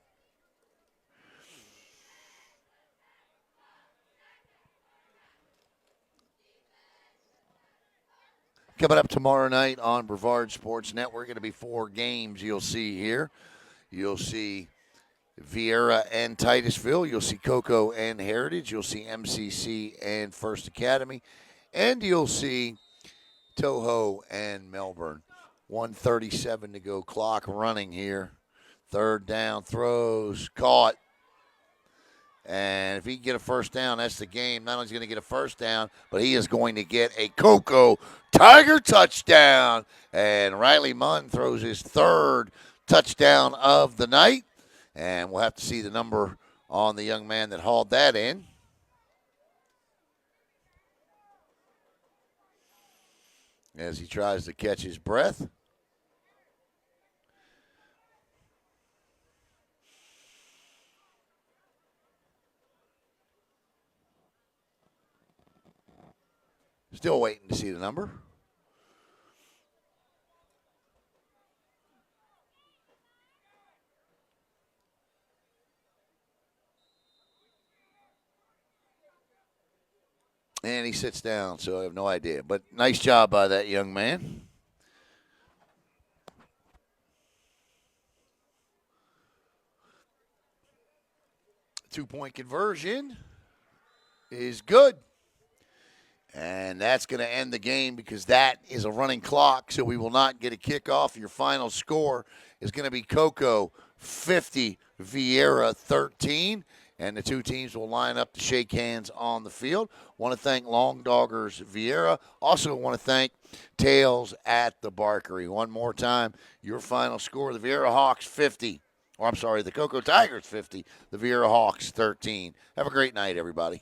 Coming up tomorrow night on Brevard Sports Network, going to be 4 games you'll see here. You'll see Viera and Titusville. You'll see Cocoa and Heritage. You'll see MCC and First Academy. And you'll see Toho and Melbourne. 1:37 to go. Clock running here. Third down, throws, caught. And if he can get a first down, that's the game. Not only is he going to get a first down, but he is going to get a Cocoa Tiger touchdown. And Riley Munn throws his 3rd touchdown of the night. And we'll have to see the number on the young man that hauled that in. As he tries to catch his breath. Still waiting to see the number. And he sits down, so I have no idea. But nice job by that young man. 2-point conversion is good. And that's going to end the game because that is a running clock, so we will not get a kickoff. Your final score is going to be Cocoa 50, Viera 13. And the two teams will line up to shake hands on the field. Want to thank Long Doggers Viera. Also want to thank Tails at the Barkery. One more time, your final score, the Viera Hawks 50. Or I'm sorry, the Cocoa Tigers 50, the Viera Hawks 13. Have a great night, everybody.